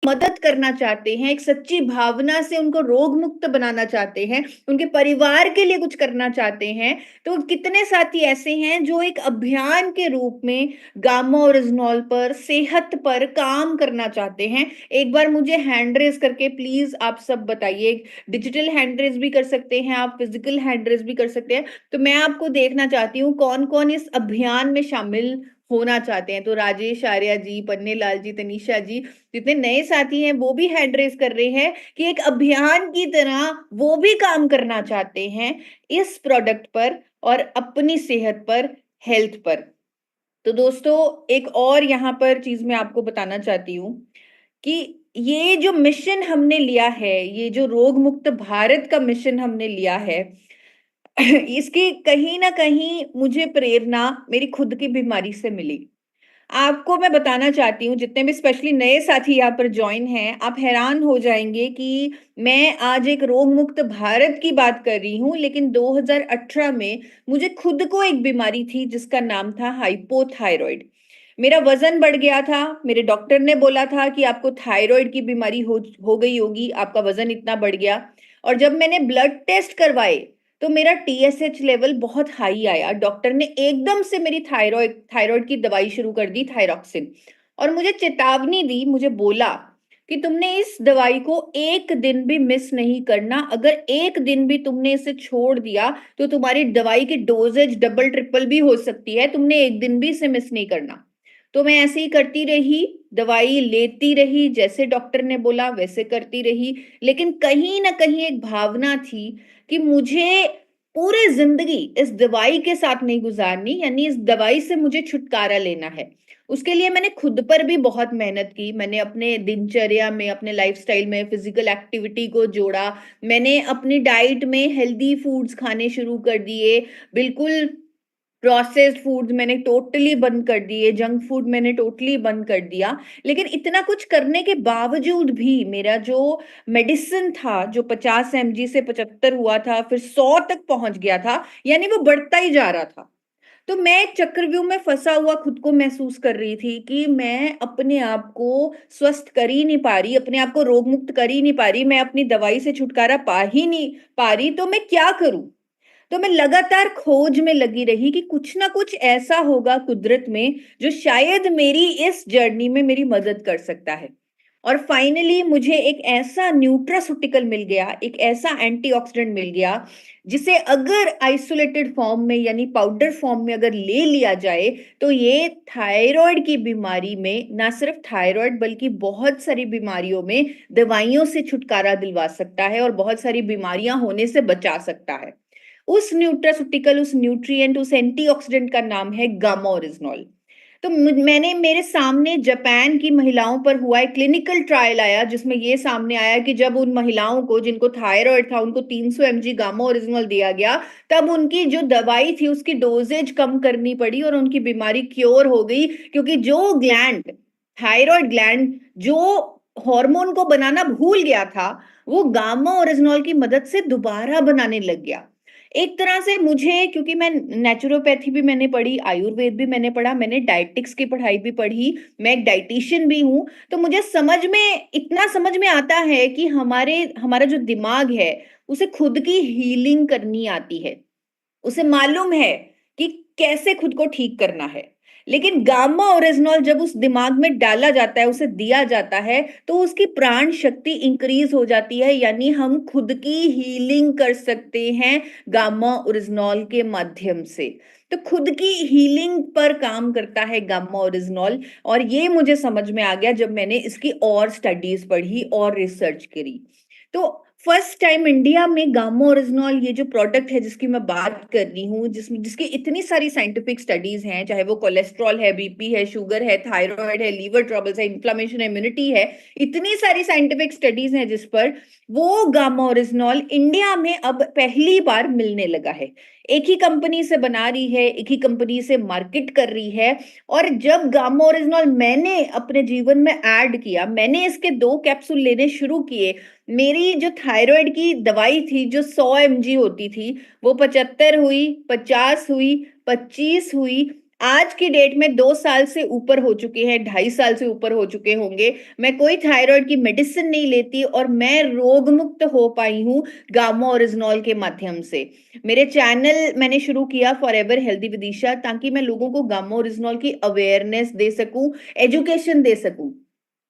मदद करना चाहते हैं, एक सच्ची भावना से उनको रोग मुक्त बनाना चाहते हैं, उनके परिवार के लिए कुछ करना चाहते हैं, तो कितने साथी ऐसे हैं जो एक अभियान के रूप में गामा ओरिजिनॉल पर, सेहत पर काम करना चाहते हैं। एक बार मुझे हैंड रेज़ करके प्लीज़ आप सब बताइए, डिजिटल हैंड रेज़ भी कर सकते हैं आप, फिज़िकल हैंड रेज़ भी कर सकते हैं। तो मैं आपको देखना चाहती हूँ कौन-कौन इस अभियान में शामिल होना चाहते हैं। तो राजेश आर्या जी, पन्नेलाल जी, तनीषा जी, जितने नए साथी हैं वो भी हैंड रेज़ कर रहे हैं कि एक अभियान की तरह वो भी काम करना चाहते हैं इस प्रोडक्ट पर और अपनी सेहत पर, हेल्थ पर। तो दोस्तों एक और यहाँ पर चीज़ मैं आपको बताना चाहती हूँ कि ये जो मिशन हमने लिया है, ये जो रोग मुक्त भारत का मिशन हमने लिया है, इसकी कहीं न कहीं मुझे प्रेरणा मेरी खुद की बीमारी से मिली। आपको मैं बताना चाहती हूँ, जितने भी स्पेशली नए साथी यहाँ पर जॉइन हैं, आप हैरान हो जाएँगे कि मैं आज एक रोग मुक्त भारत की बात कर रही हूँ, लेकिन 2018 में मुझे खुद को एक बीमारी थी जिसका नाम था हाइपोथायरॉइड। मेरा वज़न बढ़ गया था, मेरे डॉक्टर ने बोला था कि आपको थायरॉइड की बीमारी हो गई होगी, आपका वज़न इतना बढ़ गया। और जब मैंने ब्लड टेस्ट करवाए, तो मेरा टीएसएच लेवल बहुत हाई आया। डॉक्टर ने एकदम से मेरी थायरॉइड थायरॉइड की दवाई शुरू कर दी, थायरॉक्सिन। और मुझे चेतावनी दी, मुझे बोला कि तुमने इस दवाई को 1 दिन भी मिस नहीं करना। अगर 1 दिन भी तुमने इसे छोड़ दिया, तो तुम्हारी दवाई की डोज़ेज डबल ट्रिपल भी हो सकती है। तुमने 1 दिन भी इसे मिस नहीं करना। तो मैं ऐसे ही करती रही, दवाई लेती रही, जैसे डॉक्टर ने बोला वैसे करती रही। लेकिन कहीं न कहीं एक भावना थी कि मुझे पूरी ज़िंदगी इस दवाई के साथ नहीं गुज़ारनी, यानी इस दवाई से मुझे छुटकारा लेना है। उसके लिए मैंने खुद पर भी बहुत मेहनत की। मैंने अपने दिनचर्या में, अपने लाइफ़स्टाइल में फ़िज़िकल एक्टिविटी को जोड़ा। मैंने अपनी डाइट में हेल्दी फूड्स खाने शुरू कर दिए। बिल्कुल प्रोसेस्ड फूड्स मैंने टोटली बंद कर दिए, जंक फूड मैंने टोटली बंद कर दिया। लेकिन इतना कुछ करने के बावजूद भी मेरा जो मेडिसिन था, जो 50 एमजी से 75 हुआ था, फिर 100 तक पहुँच गया था, यानी वो बढ़ता ही जा रहा था। तो मैं एक चक्रव्यूह में फँसा हुआ खुद को महसूस कर रही थी कि मैं अपने आप को स्वस्थ कर ही नहीं पा रही, अपने आप को रोग मुक्त कर ही नहीं पा रही, मैं अपनी दवाई से छुटकारा पा ही नहीं पा रही, तो मैं क्या करूँ? तो मैं लगातार खोज में लगी रही कि कुछ ना कुछ ऐसा होगा कुदरत में जो शायद मेरी इस जर्नी में मेरी मदद कर सकता है। और फाइनली मुझे एक ऐसा न्यूट्रास्यूटिकल मिल गया, एक ऐसा एंटीऑक्सीडेंट मिल गया, जिसे अगर आइसोलेटेड फॉर्म में यानी पाउडर फॉर्म में अगर ले लिया जाए, तो ये थायराइड की बीमारी में, ना सिर्फ थायराइड बल्कि बहुत सारी बीमारियों में दवाइयों से छुटकारा दिलवा सकता है और बहुत सारी बीमारियां होने से बचा सकता है। उस न्यूट्रास्यूटिकल, उस न्यूट्रिएंट, उस एंटीऑक्सीडेंट का नाम है गामा ओरिजिनॉल। तो मैंने मेरे सामने जापान की महिलाओं पर हुआ एक क्लिनिकल ट्रायल आया, जिसमें ये सामने आया कि जब उन महिलाओं को जिनको थायराइड था, उनको 300 एमजी गामा ओरिजिनॉल दिया गया, तब उनकी जो दवाई थी उसकी डोजेज कम करनी पड़ी और उनकी बीमारी क्योर हो गई, क्योंकि जो ग्लैंड, थायराइड ग्लैंड जो हार्मोन को बनाना भूल गया था, वो गामा ओरिजिनॉल की मदद से दोबारा बनाने लग गया। एक तरह से मुझे, क्योंकि मैं नेचुरोपैथी भी मैंने पढ़ी, आयुर्वेद भी मैंने पढ़ा, मैंने डायटिक्स की पढ़ाई भी पढ़ी, मैं एक डायटीशियन भी हूँ, तो मुझे समझ में आता है कि हमारा जो दिमाग है, उसे खुद की हीलिंग करनी आती है। उसे मालूम है कि कैसे खुद को ठीक करना है। लेकिन गामा ओरिजिनॉल जब उस दिमाग में डाला जाता है, उसे दिया जाता है, तो उसकी प्राण शक्ति इंक्रीज़ हो जाती है, यानी हम खुद की हीलिंग कर सकते हैं गामा ओरिजिनॉल के माध्यम से। तो खुद की हीलिंग पर काम करता है गामा ओरिजिनॉल, और ये मुझे समझ में आ गया जब मैंने इसकी और स्टडीज़ पढ़ी और रिसर्च करी। तो फर्स्ट टाइम इंडिया में गामा ओरिजिनॉल, ये जो प्रोडक्ट है जिसकी मैं बात कर रही हूँ, जिसकी इतनी सारी साइंटिफिक स्टडीज हैं, चाहे वो कोलेस्ट्रॉल है, बीपी है, शुगर है, थायराइड है, लीवर ट्रबल्स है, इन्फ्लेमेशन है, इम्यूनिटी है, इतनी सारी साइंटिफिक स्टडीज हैं जिस पर वो गामा ओरिजिनॉल इंडिया में अब पहली बार मिलने लगा है। एक ही कंपनी से बना रही है, एक ही कंपनी से मार्केट कर रही है। और जब गामा ओरिजिनॉल मैंने अपने जीवन में ऐड किया, मैंने इसके 2 कैप्सूल लेने शुरू किए, मेरी जो थायराइड की दवाई थी, जो 100 एमजी होती थी, वो 75 हुई, 50 हुई, 25 हुई, आज की डेट में 2 साल से ऊपर हो चुके हैं, 2.5 साल से ऊपर हो चुके होंगे। मैं कोई थायरॉइड की मेडिसिन नहीं लेती और मैं रोग मुक्त हो पाई हूँ गामा ओरिजिनॉल के माध्यम से। मेरे चैनल मैंने शुरू किया फॉरएवर हेल्दी विदिशा, ताकि मैं लोगों को गामा ओरिजिनॉल की अवेयरनेस दे सकूं, एजुकेशन दे सकूं।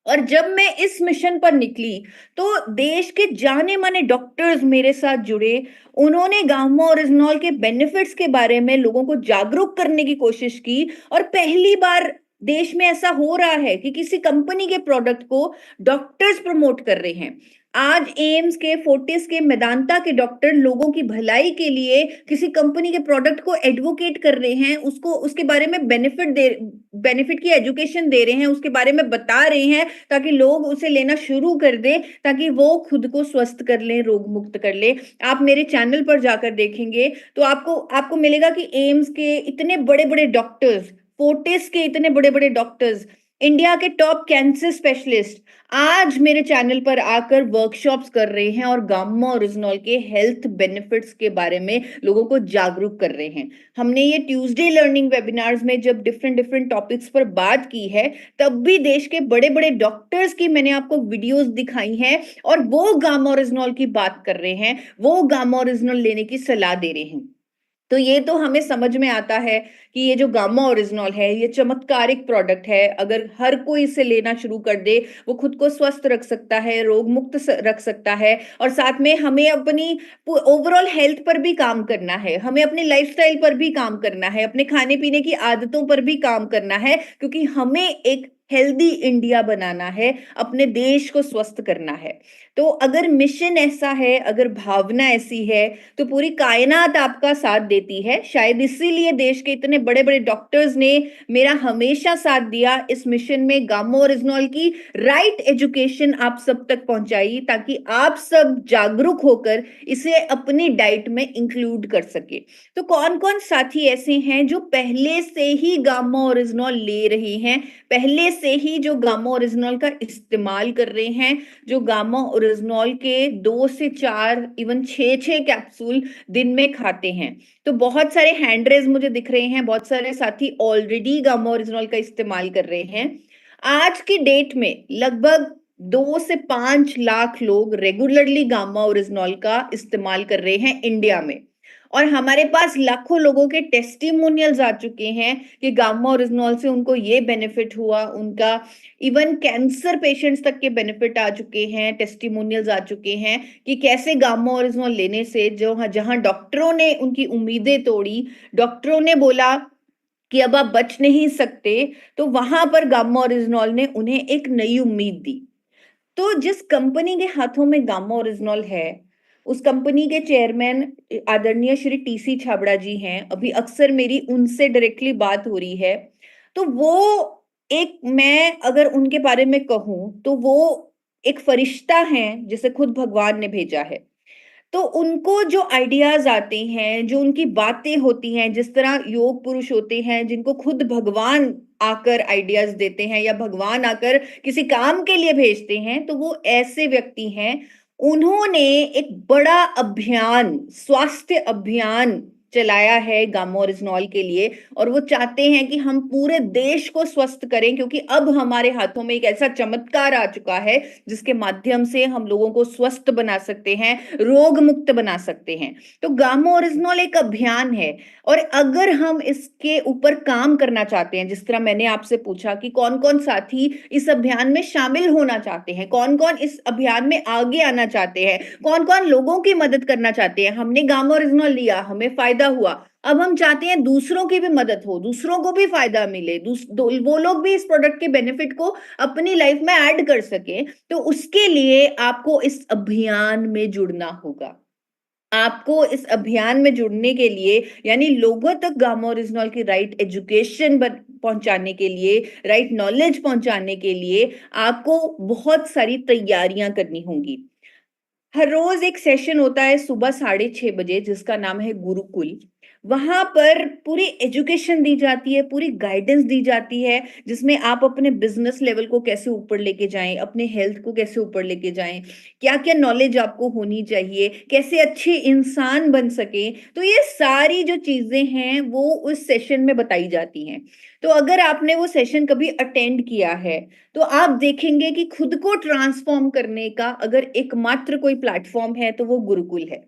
और जब मैं इस मिशन पर निकली, तो देश के जाने माने डॉक्टर्स मेरे साथ जुड़े। उन्होंने गामा ओरिजिनॉल के बेनिफिट्स के बारे में लोगों को जागरूक करने की कोशिश की। और पहली बार देश में ऐसा हो रहा है कि किसी कंपनी के प्रोडक्ट को डॉक्टर्स प्रमोट कर रहे हैं। आज एम्स के, फोर्टिस के, मेदांता के डॉक्टर लोगों की भलाई के लिए किसी कंपनी के प्रोडक्ट को एडवोकेट कर रहे हैं, उसको उसके बारे में बेनिफिट की एजुकेशन दे रहे हैं, उसके बारे में बता रहे हैं, ताकि लोग उसे लेना शुरू कर दें, ताकि वो खुद को स्वस्थ कर लें, रोग मुक्त कर लें। आप मेरे चैनल पर जाकर देखेंगे तो आपको आपको मिलेगा कि एम्स के इतने बड़े बड़े डॉक्टर्स, फोर्टिस के इतने बड़े बड़े डॉक्टर्स, इंडिया के टॉप कैंसर स्पेशलिस्ट आज मेरे चैनल पर आकर वर्कशॉप्स कर रहे हैं और गामा ओरिजिनॉल के हेल्थ बेनिफिट्स के बारे में लोगों को जागरूक कर रहे हैं। हमने ये ट्यूसडे लर्निंग वेबिनार्स में जब डिफरेंट डिफरेंट टॉपिक्स पर बात की है, तब भी देश के बड़े बड़े डॉक्टर्स की मैंने आपको वीडियोस दिखाई हैं और वो गामा ओरिजिनॉल की बात कर रहे हैं, वो गामा ओरिजिनॉल लेने की सलाह दे रहे हैं। तो ये तो हमें समझ में आता है कि ये जो गामा ओरिजिनॉल है, ये चमत्कारिक प्रोडक्ट है। अगर हर कोई इसे लेना शुरू कर दे, वो खुद को स्वस्थ रख सकता है, रोग मुक्त रख सकता है। और साथ में हमें अपनी ओवरऑल हेल्थ पर भी काम करना है, हमें अपने लाइफस्टाइल पर भी काम करना है, अपने खाने पीने की आदतों पर भी काम करना है, क्योंकि हमें एक हेल्दी इंडिया बनाना है, अपने देश को स्वस्थ करना है। तो अगर मिशन ऐसा है, अगर भावना ऐसी है, तो पूरी कायनात आपका साथ देती है। शायद इसीलिए देश के इतने बड़े बड़े डॉक्टर्स ने मेरा हमेशा साथ दिया इस मिशन में, गामा ओरिजिनॉल की राइट एजुकेशन आप सब तक पहुंचाई, ताकि आप सब जागरूक होकर इसे अपनी डाइट में इंक्लूड कर सके। तो कौन कौन साथी ऐसे हैं जो पहले से ही गामा ओरिजिनॉल ले रहे हैं, पहले से ही जो गामा ओरिजिनॉल का इस्तेमाल कर रहे हैं, जो गामा ओरिजिनॉल के 2 से 4 इवन 6 कैप्सूल दिन में खाते हैं? तो बहुत सारे हैंड रेज मुझे दिख रहे हैं, बहुत सारे साथी ऑलरेडी गामा ओरिजिनॉल का इस्तेमाल कर रहे हैं। आज की डेट में लगभग 2 से 5 लाख लोग रेगुलरली गामा ओरिजिनॉल का इस्तेमाल कर रहे हैं इंडिया में। और हमारे पास लाखों लोगों के टेस्टिमोनियल्स आ चुके हैं कि गामा ओरिजिनॉल से उनको ये बेनिफिट हुआ, उनका इवन कैंसर पेशेंट्स तक के बेनिफिट आ चुके हैं, टेस्टिमोनियल्स आ चुके हैं कि कैसे गामा ओरिजिनॉल लेने से जो जहां डॉक्टरों ने उनकी उम्मीदें तोड़ी, डॉक्टरों ने बोला कि अब आप बच नहीं सकते, तो वहां पर गामा ओरिजिनॉल ने उन्हें एक नई उम्मीद दी। तो जिस कंपनी के हाथों में गामा ओरिजिनॉल है, उस कंपनी के चेयरमैन आदरणीय श्री टीसी छाबड़ा जी हैं। अभी अक्सर मेरी उनसे डायरेक्टली बात हो रही है। तो वो एक, मैं अगर उनके बारे में कहूं, तो वो एक फरिश्ता हैं जिसे खुद भगवान ने भेजा है। तो उनको जो आइडियाज आते हैं, जो उनकी बातें होती हैं, जिस तरह योग पुरुष होते हैं जिनको खुद भगवान आकर आइडियाज देते हैं या भगवान आकर किसी काम के लिए भेजते हैं, तो वो ऐसे व्यक्ति हैं। उन्होंने एक बड़ा अभियान, स्वास्थ्य अभियान चलाया है गामा ओरिजिनॉल के लिए। और वो चाहते हैं कि हम पूरे देश को स्वस्थ करें, क्योंकि अब हमारे हाथों में एक ऐसा चमत्कार आ चुका है जिसके माध्यम से हम लोगों को स्वस्थ बना सकते हैं, रोग मुक्त बना सकते हैं। तो गामा ओरिजिनॉल एक अभियान है। और अगर हम इसके ऊपर काम करना चाहते हैं, जिस तरह मैंने आपसे पूछा कि कौन कौन साथी इस अभियान में शामिल होना चाहते हैं, कौन कौन इस अभियान में आगे आना चाहते हैं, कौन कौन लोगों की मदद करना चाहते हैं। हमने गामा ओरिजिनॉल लिया, हमें फायदा हुआ, अब हम चाहते हैं दूसरों की भी मदद हो, दूसरों को भी फायदा मिले, वो लोग भी इस प्रोडक्ट के बेनिफिट को अपनी लाइफ में ऐड कर सके। तो उसके लिए आपको इस अभियान में जुड़ना होगा। आपको इस अभियान में जुड़ने के लिए, यानी लोगों तक गामा ओरिजिनॉल की राइट एजुकेशन पहुंचाने के लिए, राइट नॉलेज पहुंचाने के लिए आपको बहुत सारी तैयारियां करनी होंगी। हर रोज एक सेशन होता है सुबह 6:30 बजे, जिसका नाम है गुरुकुल। वहाँ पर पूरी एजुकेशन दी जाती है, पूरी गाइडेंस दी जाती है, जिसमें आप अपने बिज़नेस लेवल को कैसे ऊपर लेके जाएँ, अपने हेल्थ को कैसे ऊपर लेके जाएँ, क्या-क्या नॉलेज आपको होनी चाहिए, कैसे अच्छे इंसान बन सकें। तो ये सारी जो चीज़ें हैं, वो उस सेशन में बताई जाती हैं। तो अगर आपने वो सेशन कभी अटेंड किया है, तो आप देखेंगे कि खुद को ट्रांसफ़ॉर्म करने का अगर एकमात्र कोई प्लेटफ़ॉर्म है, तो वो गुरुकुल है।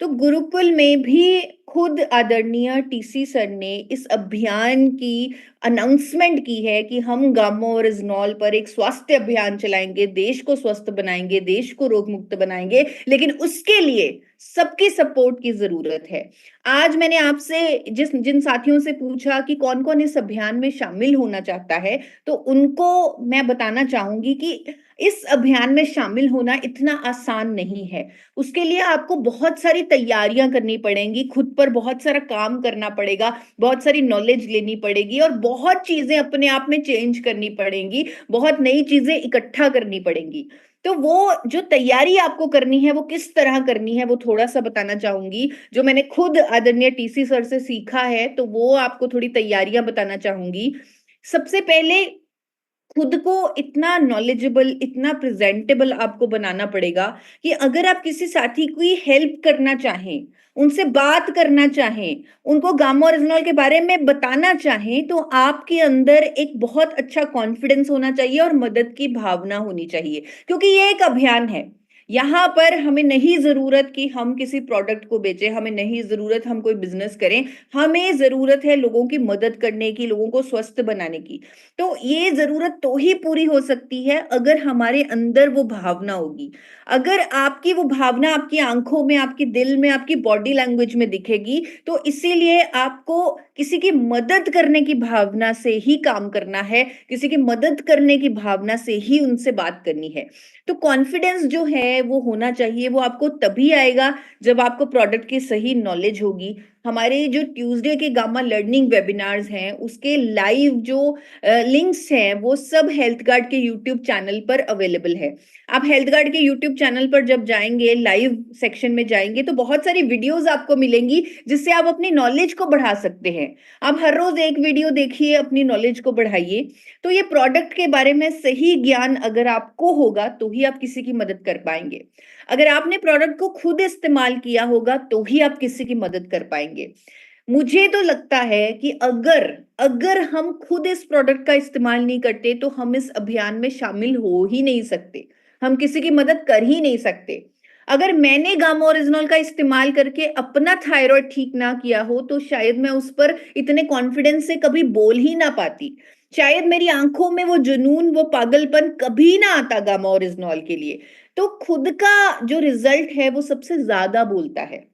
तो गुरुकुल में भी खुद आदरणीय टीसी सर ने इस अभियान की अनाउंसमेंट की है कि हम गामो और इज़नॉल पर एक स्वास्थ्य अभियान चलाएँगे, देश को स्वस्थ बनाएँगे, देश को रोग मुक्त बनाएँगे, लेकिन उसके लिए सबकी सपोर्ट की ज़रूरत है। आज मैंने आपसे जिन साथियों से पूछा कि कौन-कौन इस अभियान में शामिल होना चाहता है, तो उनको मैं बताना चाहूँगी कि इस अभियान में शामिल होना इतना आसान नहीं है। उसके लिए आपको बहुत सारी तैयारियां करनी पड़ेंगी, खुद पर बहुत सारा काम करना पड़ेगा, बहुत सारी नॉलेज लेनी पड़ेगी और बहुत चीजें अपने आप में चेंज करनी पड़ेंगी, बहुत नई चीजें इकट्ठा करनी पड़ेंगी। तो वो जो तैयारी आपको करनी है, वो किस तरह करनी है, वो थोड़ा-सा बताना चाहूँगी। जो मैंने खुद आदरणीय टीसी सर से सीखा है, तो वो आपको थोड़ी तैयारियां बताना चाहूँगी। सबसे पहले खुद को इतना नॉलेजेबल, इतना प्रेज़ेंटेबल आपको बनाना पड़ेगा कि अगर आप किसी साथी की हेल्प करना चाहें, उनसे बात करना चाहें, उनको गामा ओरिजिनल के बारे में बताना चाहें, तो आपके अंदर एक बहुत अच्छा कॉन्फिडेंस होना चाहिए और मदद की भावना होनी चाहिए। क्योंकि ये एक अभियान है। यहाँ पर हमें नहीं ज़रूरत कि हम किसी प्रोडक्ट को बेचें, हमें नहीं ज़रूरत हम कोई बिज़नेस करें, हमें ज़रूरत है लोगों की मदद करने की, लोगों को स्वस्थ बनाने की। तो ये ज़रूरत तो ही पूरी हो सकती है अगर हमारे अंदर वो भावना होगी। अगर आपकी वो भावना आपकी आँखों में, आपके दिल में, आपकी बॉडी लैंग्वेज में दिखेगी, तो इसीलिए आपको किसी की मदद करने की भावना से ही काम करना है, किसी की मदद करने की भावना से ही उनसे बात करनी है। तो कॉन्फिडेंस जो है वो होना चाहिए, वो आपको तभी आएगा जब आपको प्रोडक्ट की सही नॉलेज होगी। हमारे जो ट्यूसडे के गामा लर्निंग वेबिनार्स हैं, उसके लाइव जो लिंक्स हैं वो सब हेल्थ गार्ड के यूट्यूब चैनल पर अवेलेबल है। आप हेल्थ गार्ड के यूट्यूब चैनल पर जब जाएंगे, लाइव सेक्शन में जाएंगे, तो बहुत सारी वीडियोस आपको मिलेंगी जिससे आप अपनी नॉलेज को बढ़ा सकते हैं। आप हर रोज एक वीडियो देखिए, अपनी नॉलेज को बढ़ाइए। तो ये प्रोडक्ट के बारे में सही ज्ञान अगर आपको होगा तो ही आप किसी की मदद कर पाएंगे। अगर आपने प्रोडक्ट को खुद इस्तेमाल किया होगा तो ही आप किसी की मदद कर पाएंगे। मुझे तो लगता है कि अगर अगर हम खुद इस प्रोडक्ट का इस्तेमाल नहीं करते तो हम इस अभियान में शामिल हो ही नहीं सकते। हम किसी की मदद कर ही नहीं सकते। अगर मैंने गामा ओरिजिनल का इस्तेमाल करके अपना थायराइड ठीक ना किया हो तो शायद मैं उस पर इतने कॉन्फिडेंस से कभी बोल ही ना पाती। शायद मेरी आंखों में वो जुनून, वो पागलपन कभी ना आता गामा ओरिजिनल के लिए। तो खुद का जो रिजल्ट है वो सबसे ज्यादा बोलता है।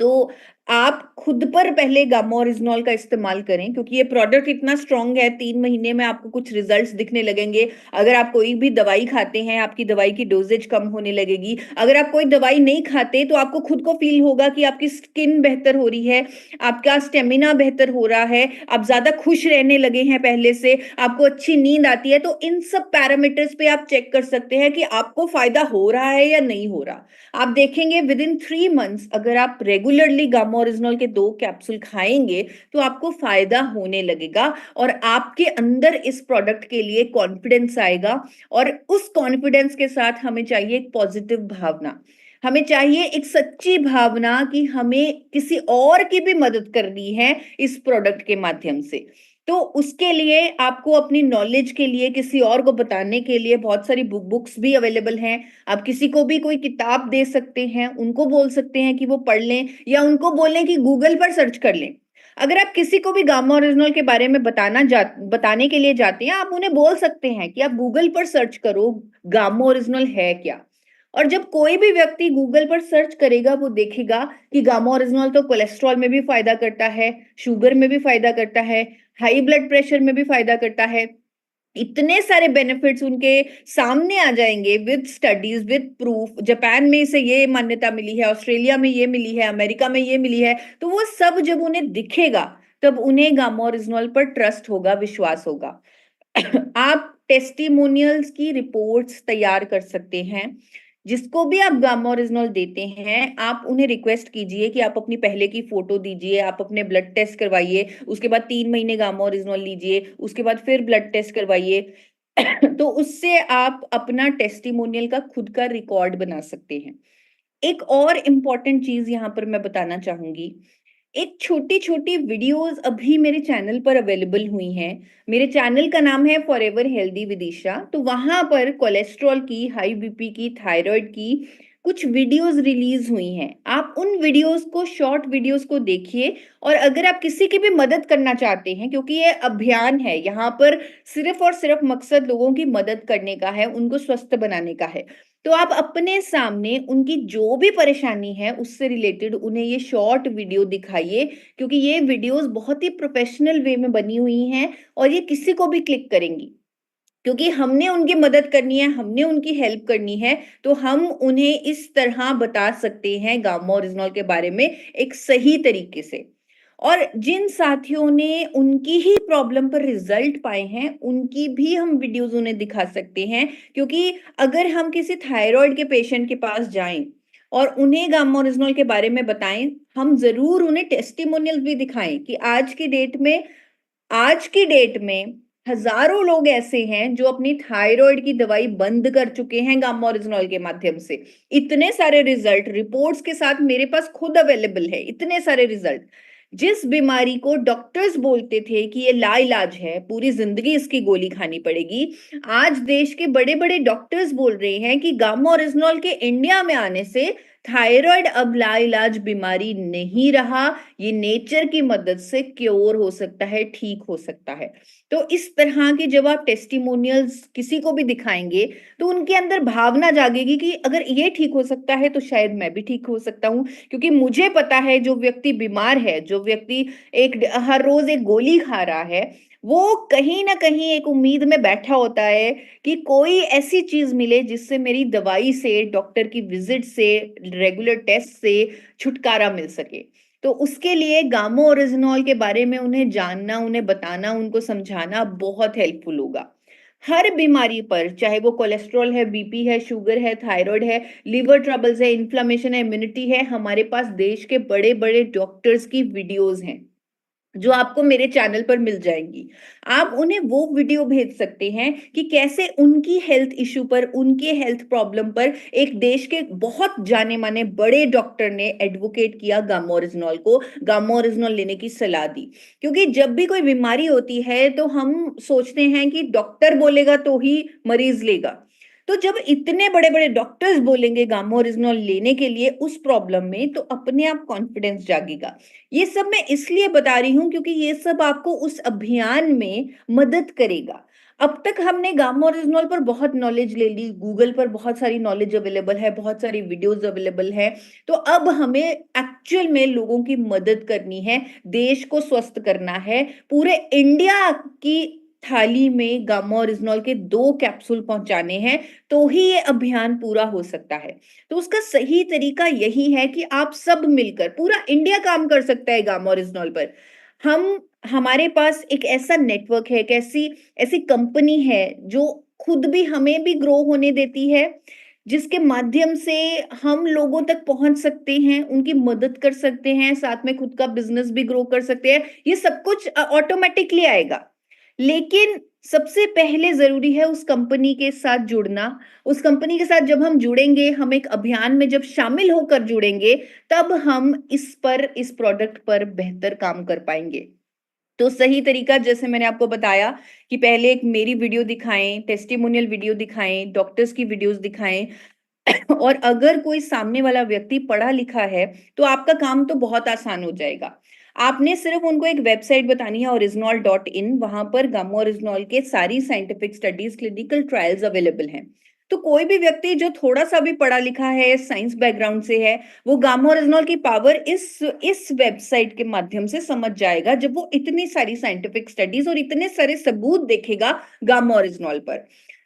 तो आप खुद पर पहले गामा ओरिजिनॉल का इस्तेमाल करें क्योंकि ये प्रोडक्ट इतना स्ट्रॉन्ग है, 3 महीने में आपको कुछ रिजल्ट्स दिखने लगेंगे। अगर आप कोई भी दवाई खाते हैं, आपकी दवाई की डोज़ेज कम होने लगेगी। अगर आप कोई दवाई नहीं खाते, तो आपको खुद को फ़ील होगा कि आपकी स्किन बेहतर हो रही है, आपका स्टेमिना बेहतर हो रहा है, आप ज़्यादा खुश रहने लगे हैं पहले से, आपको अच्छी नींद आती है। तो इन सब पैरामीटर्स पे आप चेक कर सकते हैं कि आपको फ़ायदा हो रहा है या नहीं हो रहा। आप देखेंगे विद इन 3 मंथ्स अगर आप रेगुलरली गामा ओरिजिनल के 2 कैप्सूल खाएँगे, तो आपको फ़ायदा होने लगेगा और आपके अंदर इस प्रोडक्ट के लिए कॉन्फिडेंस आएगा और उस कॉन्फिडेंस के साथ हमें चाहिए एक पॉजिटिव भावना। हमें चाहिए एक सच्ची भावना कि हमें किसी और की भी मदद करनी है इस प्रोडक्ट के माध्यम से। तो उसके लिए आपको अपनी नॉलेज के लिए किसी और को बताने के लिए बहुत सारी बुक्स भी अवेलेबल हैं। आप किसी को भी कोई किताब दे सकते हैं, उनको बोल सकते हैं कि वो पढ़ लें या उनको बोलें कि गूगल पर सर्च कर लें। अगर आप किसी को भी गामा ओरिजिनल के बारे में बताने के लिए जाते हैं, आप उन्हें बोल सकते हैं कि आप गूगल पर सर्च करो, गामा ओरिजिनल है क्या? और जब कोई भी व्यक्ति गूगल पर सर्च करेगा, वो देखेगा कि गामा ओरिजिनल तो कोलेस्ट्रॉल में भी फायदा करता है, शुगर में भी फायदा करता है, हाई ब्लड प्रेशर में भी फायदा करता है। इतने सारे बेनिफिट्स उनके सामने आ जाएँगे with studies, with proof. Japan में इसे ये मान्यता मिली है, ऑस्ट्रेलिया में ये मिली है, अमेरिका में ये मिली है। तो वो सब जब उन्हें दिखेगा, तब उन्हें गामा ओरिजिनल पर ट्रस्ट होगा, विश्वास होगा। आप टेस्टिमोनियल्स की रिपोर्ट्स तैयार कर सकते हैं। जिसको भी आप गामा ओरिजिनल देते हैं, आप उन्हें रिक्वेस्ट कीजिए कि आप अपनी पहले की फोटो दीजिए, आप अपने ब्लड टेस्ट करवाइए, उसके बाद 3 महीने गामा ओरिजिनल लीजिए, उसके बाद फिर ब्लड टेस्ट करवाइए। तो उससे आप अपना टेस्टिमोनियल का खुद का रिकॉर्ड बना सकते हैं। एक और इम्पॉर्टेंट चीज यहाँ पर मैं बताना चाहूंगी, एक छोटी-छोटी वीडियोस अभी मेरे चैनल पर अवेलेबल हुई हैं। मेरे चैनल का नाम है फॉरएवर हेल्दी विदिशा। तो वहाँ पर कोलेस्ट्रॉल की, हाई बीपी की, थायराइड की कुछ वीडियोस रिलीज हुई हैं। आप उन वीडियोस को, शॉर्ट वीडियोस को देखिए, और अगर आप किसी की भी मदद करना चाहते हैं, क्योंकि ये अभियान है, यहाँ पर सिर्फ और सिर्फ मकसद लोगों की मदद करने का है, उनको स्वस्थ बनाने का है। तो आप अपने सामने उनकी जो भी परेशानी है उससे रिलेटेड उन्हें ये शॉर्ट वीडियो दिखाइए, क्योंकि ये वीडियोस बहुत ही प्रोफेशनल वे में बनी हुई हैं और ये किसी को भी क्लिक करेंगी, क्योंकि हमने उनकी मदद करनी है, हमने उनकी हेल्प करनी है। तो हम उन्हें इस तरह बता सकते हैं गामा ओरिजिनल के बारे में एक सही तरीके से। और जिन साथियों ने उनकी ही प्रॉब्लम पर रिजल्ट पाए हैं, उनकी भी हम वीडियोस उन्हें दिखा सकते हैं, क्योंकि अगर हम किसी थायराइड के पेशेंट के पास जाएं और उन्हें गामा ओरिजिनल के बारे में बताएं, हम जरूर उन्हें टेस्टिमोनियल भी दिखाएं कि आज की डेट में हजारों लोग ऐसे हैं जो अपनी थायराइड की दवाई बंद कर चुके हैं गामा ओरिजिनल के माध्यम से। इतने सारे रिजल्ट रिपोर्ट्स के साथ मेरे पास खुद अवेलेबल है, इतने सारे रिजल्ट। जिस बीमारी को डॉक्टर्स बोलते थे कि ये लाइलाज है, पूरी जिंदगी इसकी गोली खानी पड़ेगी, आज देश के बड़े बड़े डॉक्टर्स बोल रहे हैं कि गामा ओरिजिनल के इंडिया में आने से थायराइड अब लाइलाज बीमारी नहीं रहा, ये नेचर की मदद से क्योर हो सकता है, ठीक हो सकता है। तो इस तरह के जब आप टेस्टिमोनियल्स किसी को भी दिखाएंगे, तो उनके अंदर भावना जागेगी कि अगर ये ठीक हो सकता है तो शायद मैं भी ठीक हो सकता हूँ, क्योंकि मुझे पता है जो व्यक्ति बीमार है, जो व्यक्ति हर रोज एक गोली खा रहा है, वो कहीं ना कहीं एक उम्मीद में बैठा होता है कि कोई ऐसी चीज मिले जिससे मेरी दवाई से, डॉक्टर की विजिट से, रेगुलर टेस्ट से छुटकारा मिल सके। तो उसके लिए गामा ओरिजिनल के बारे में उन्हें जानना, उन्हें बताना, उनको समझाना बहुत हेल्पफुल होगा। हर बीमारी पर, चाहे वो कोलेस्ट्रॉल है, बीपी है, शुगर है, थायराइड है, लिवर ट्रबल्स है, इन्फ्लामेशन है, इम्यूनिटी है, हमारे पास देश के बड़े बड़े डॉक्टर्स की वीडियोस हैं जो आपको मेरे चैनल पर मिल जाएंगी। आप उन्हें वो वीडियो भेज सकते हैं कि कैसे उनकी हेल्थ इश्यू पर, उनके हेल्थ प्रॉब्लम पर एक देश के बहुत जाने माने बड़े डॉक्टर ने एडवोकेट किया, गामा ओरिजिनल को, गामा ओरिजिनल लेने की सलाह दी। क्योंकि जब भी कोई बीमारी होती है तो हम सोचते हैं कि डॉक्टर बोलेगा तो ही मरीज लेगा। तो जब इतने बड़े बड़े डॉक्टर्स बोलेंगे गामा ओरिजिनल लेने के लिए उस प्रॉब्लम में, तो अपने आप कॉन्फिडेंस जागेगा। ये सब मैं इसलिए बता रही हूँ क्योंकि ये सब आपको उस अभियान में मदद करेगा। अब तक हमने गामा ओरिजिनल पर बहुत नॉलेज ले ली, गूगल पर बहुत सारी नॉलेज अवेलेबल है, बहुत सारी वीडियोस अवेलेबल है। तो अब हमें एक्चुअल में लोगों की मदद करनी है, देश को स्वस्थ करना है। पूरे इंडिया की थाली में गामा ओरिजिनल के 2 कैप्सूल पहुंचाने हैं, तो ही ये अभियान पूरा हो सकता है। तो उसका सही तरीका यही है कि आप सब मिलकर, पूरा इंडिया काम कर सकता है गामा ओरिजिनल पर। हम हमारे पास एक ऐसा नेटवर्क है, एक ऐसी ऐसी कंपनी है जो खुद भी हमें भी ग्रो होने देती है, जिसके माध्यम से हम लोगों तक पहुंच सकते हैं, उनकी मदद कर सकते हैं, साथ में खुद का बिजनेस भी ग्रो कर सकते हैं। ये सब कुछ ऑटोमेटिकली आएगा, लेकिन सबसे पहले ज़रूरी है उस कंपनी के साथ जुड़ना। उस कंपनी के साथ जब हम जुड़ेंगे, हम एक अभियान में जब शामिल होकर जुड़ेंगे, तब हम इस प्रोडक्ट पर बेहतर काम कर पाएँगे। तो सही तरीका जैसे मैंने आपको बताया कि पहले एक मेरी वीडियो दिखाएँ, टेस्टिमोनियल वीडियो दिखाएँ, डॉक्टर्स की वीडियोज़ दिखाएँ, और अगर कोई सामने वाला व्यक्ति पढ़ा लिखा है, तो आपका काम तो बहुत आसान हो जाएगा। आपने सिर्फ उनको एक वेबसाइट बतानी है, ओरिजिनल.इन, वहां पर गामा ओरिजिनल के सारी scientific studies, clinical trials available हैं। तो कोई भी व्यक्ति जो थोड़ा सा भी पढ़ा लिखा है, साइंस बैकग्राउंड से है, वो गामा ओरिजिनल की पावर इस वेबसाइट के माध्यम से समझ जाएगा, जब वो इतनी सारी साइंटिफिक स्टडीज और इतने सारे सबूत देखेगा गामा ओरिजिनल पर।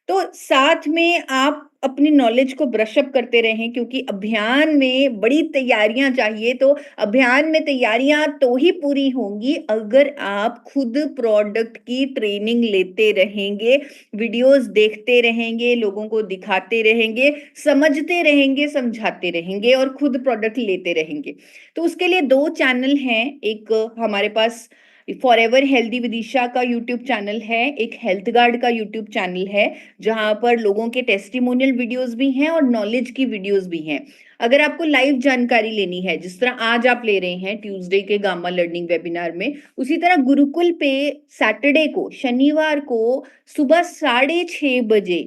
तो साथ में आप अपनी नॉलेज को ब्रश अप करते रहें, क्योंकि अभियान में बड़ी तैयारियां चाहिए। तो अभियान में तैयारियां तो ही पूरी होंगी अगर आप खुद प्रोडक्ट की ट्रेनिंग लेते रहेंगे, वीडियोस देखते रहेंगे, लोगों को दिखाते रहेंगे, समझते रहेंगे, समझाते रहेंगे और खुद प्रोडक्ट लेते रहेंगे। तो उसके लिए दो चैनल हैं। एक हमारे पास फॉरएवर हेल्दी विदिशा का यूट्यूब चैनल है, एक हेल्थ गार्ड का यूट्यूब चैनल है, जहां पर लोगों के टेस्टिमोनियल वीडियोस भी हैं और नॉलेज की वीडियोस भी हैं। अगर आपको लाइव जानकारी लेनी है, जिस तरह आज आप ले रहे हैं ट्यूसडे के गामा लर्निंग वेबिनार में, उसी तरह गुरुकुल पे सैटरडे को, शनिवार को सुबह 6:30 बजे,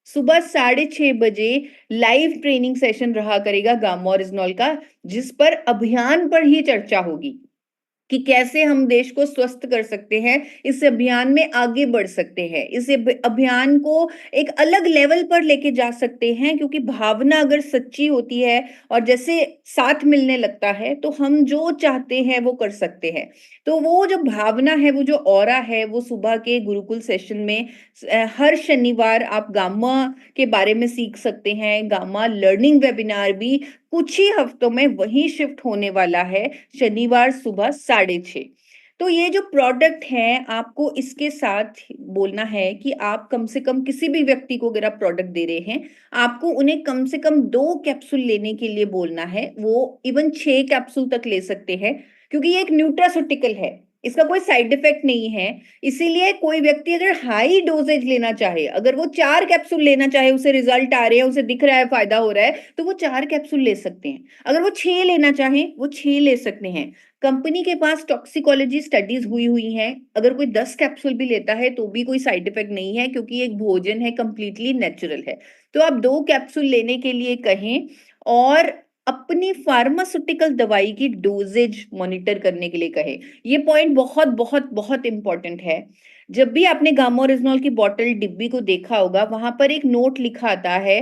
सुबह 6:30 बजे लाइव ट्रेनिंग सेशन रहा करेगा गामा ओरिजिनल का, जिस पर अभियान पर ही चर्चा होगी कि कैसे हम देश को स्वस्थ कर सकते हैं, इस अभियान में आगे बढ़ सकते हैं, इस अभियान को एक अलग लेवल पर लेके जा सकते हैं। क्योंकि भावना अगर सच्ची होती है और जैसे साथ मिलने लगता है, तो हम जो चाहते हैं वो कर सकते हैं। तो वो जो भावना है, वो जो ऑरा है, वो सुबह के गुरुकुल सेशन में हर शनिवार आप गामा के बारे में सीख सकते हैं। गामा लर्निंग वेबिनार भी कुछ ही हफ्तों में वही शिफ्ट होने वाला है, शनिवार सुबह 6:30। तो ये जो प्रोडक्ट है, आपको इसके साथ बोलना है कि आप कम से कम किसी भी व्यक्ति को अगर आप प्रोडक्ट दे रहे हैं, आपको उन्हें कम से कम 2 कैप्सूल लेने के लिए बोलना है। वो इवन 6 कैप्सूल तक ले सकते हैं, क्योंकि ये एक न्यूट्रास्यूटिकल है, इसका कोई साइड इफेक्ट नहीं है। इसीलिए कोई व्यक्ति अगर हाई डोजेज लेना चाहे, अगर वो 4 कैप्सूल लेना चाहे, उसे रिजल्ट आ रहे हैं, उसे दिख रहा है, फायदा हो रहा है, तो वो 4 कैप्सूल ले सकते हैं। अगर वो 6 लेना चाहें, वो 6 ले सकते हैं। कंपनी के पास टॉक्सिकोलॉजी स्टडीज हुई हैं। अगर कोई 10 कैप्सूल भी लेता है तो भी कोई साइड इफेक्ट नहीं है, क्योंकि एक भोजन है, कंप्लीटली नेचुरल है। तो आप 2 कैप्सूल लेने के लिए कहें और अपनी फार्मास्यूटिकल दवाई की डोजेज मॉनिटर करने के लिए कहें। ये पॉइंट बहुत बहुत बहुत इंपॉर्टेंट है। जब भी आपने गामा ओरिजिनल की बॉटल डिब्बी को देखा होगा, वहां पर एक नोट लिखा आता है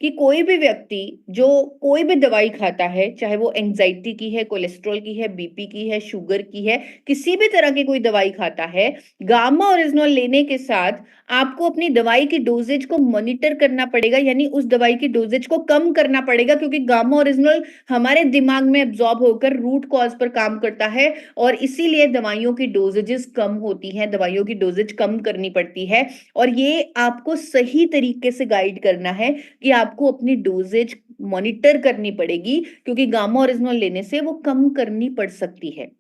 कि कोई भी व्यक्ति जो कोई भी दवाई खाता है, चाहे वो एंजाइटी की है, कोलेस्ट्रॉल की है, बीपी की है, शुगर की है, किसी भी तरह की कोई दवाई खाता है, गामा ओरिजिनल लेने के साथ आपको अपनी दवाई की डोजेज को मॉनिटर करना पड़ेगा, यानी उस दवाई की डोजेज को कम करना पड़ेगा। क्योंकि गामा ओरिजिनल हमारे दिमाग में एब्जॉर्ब होकर रूट कॉज पर काम करता है, और इसीलिए दवाइयों की डोजेजेस कम होती हैं, दवाइयों की डोजेज कम करनी पड़ती है। और ये आपको सही तरीके से गाइड करना है कि आपको अपनी डोजेज मॉनिटर करनी पड़ेगी, क्योंकि गामा ओरिजिनल लेने से वो कम करनी पड़ सकती है।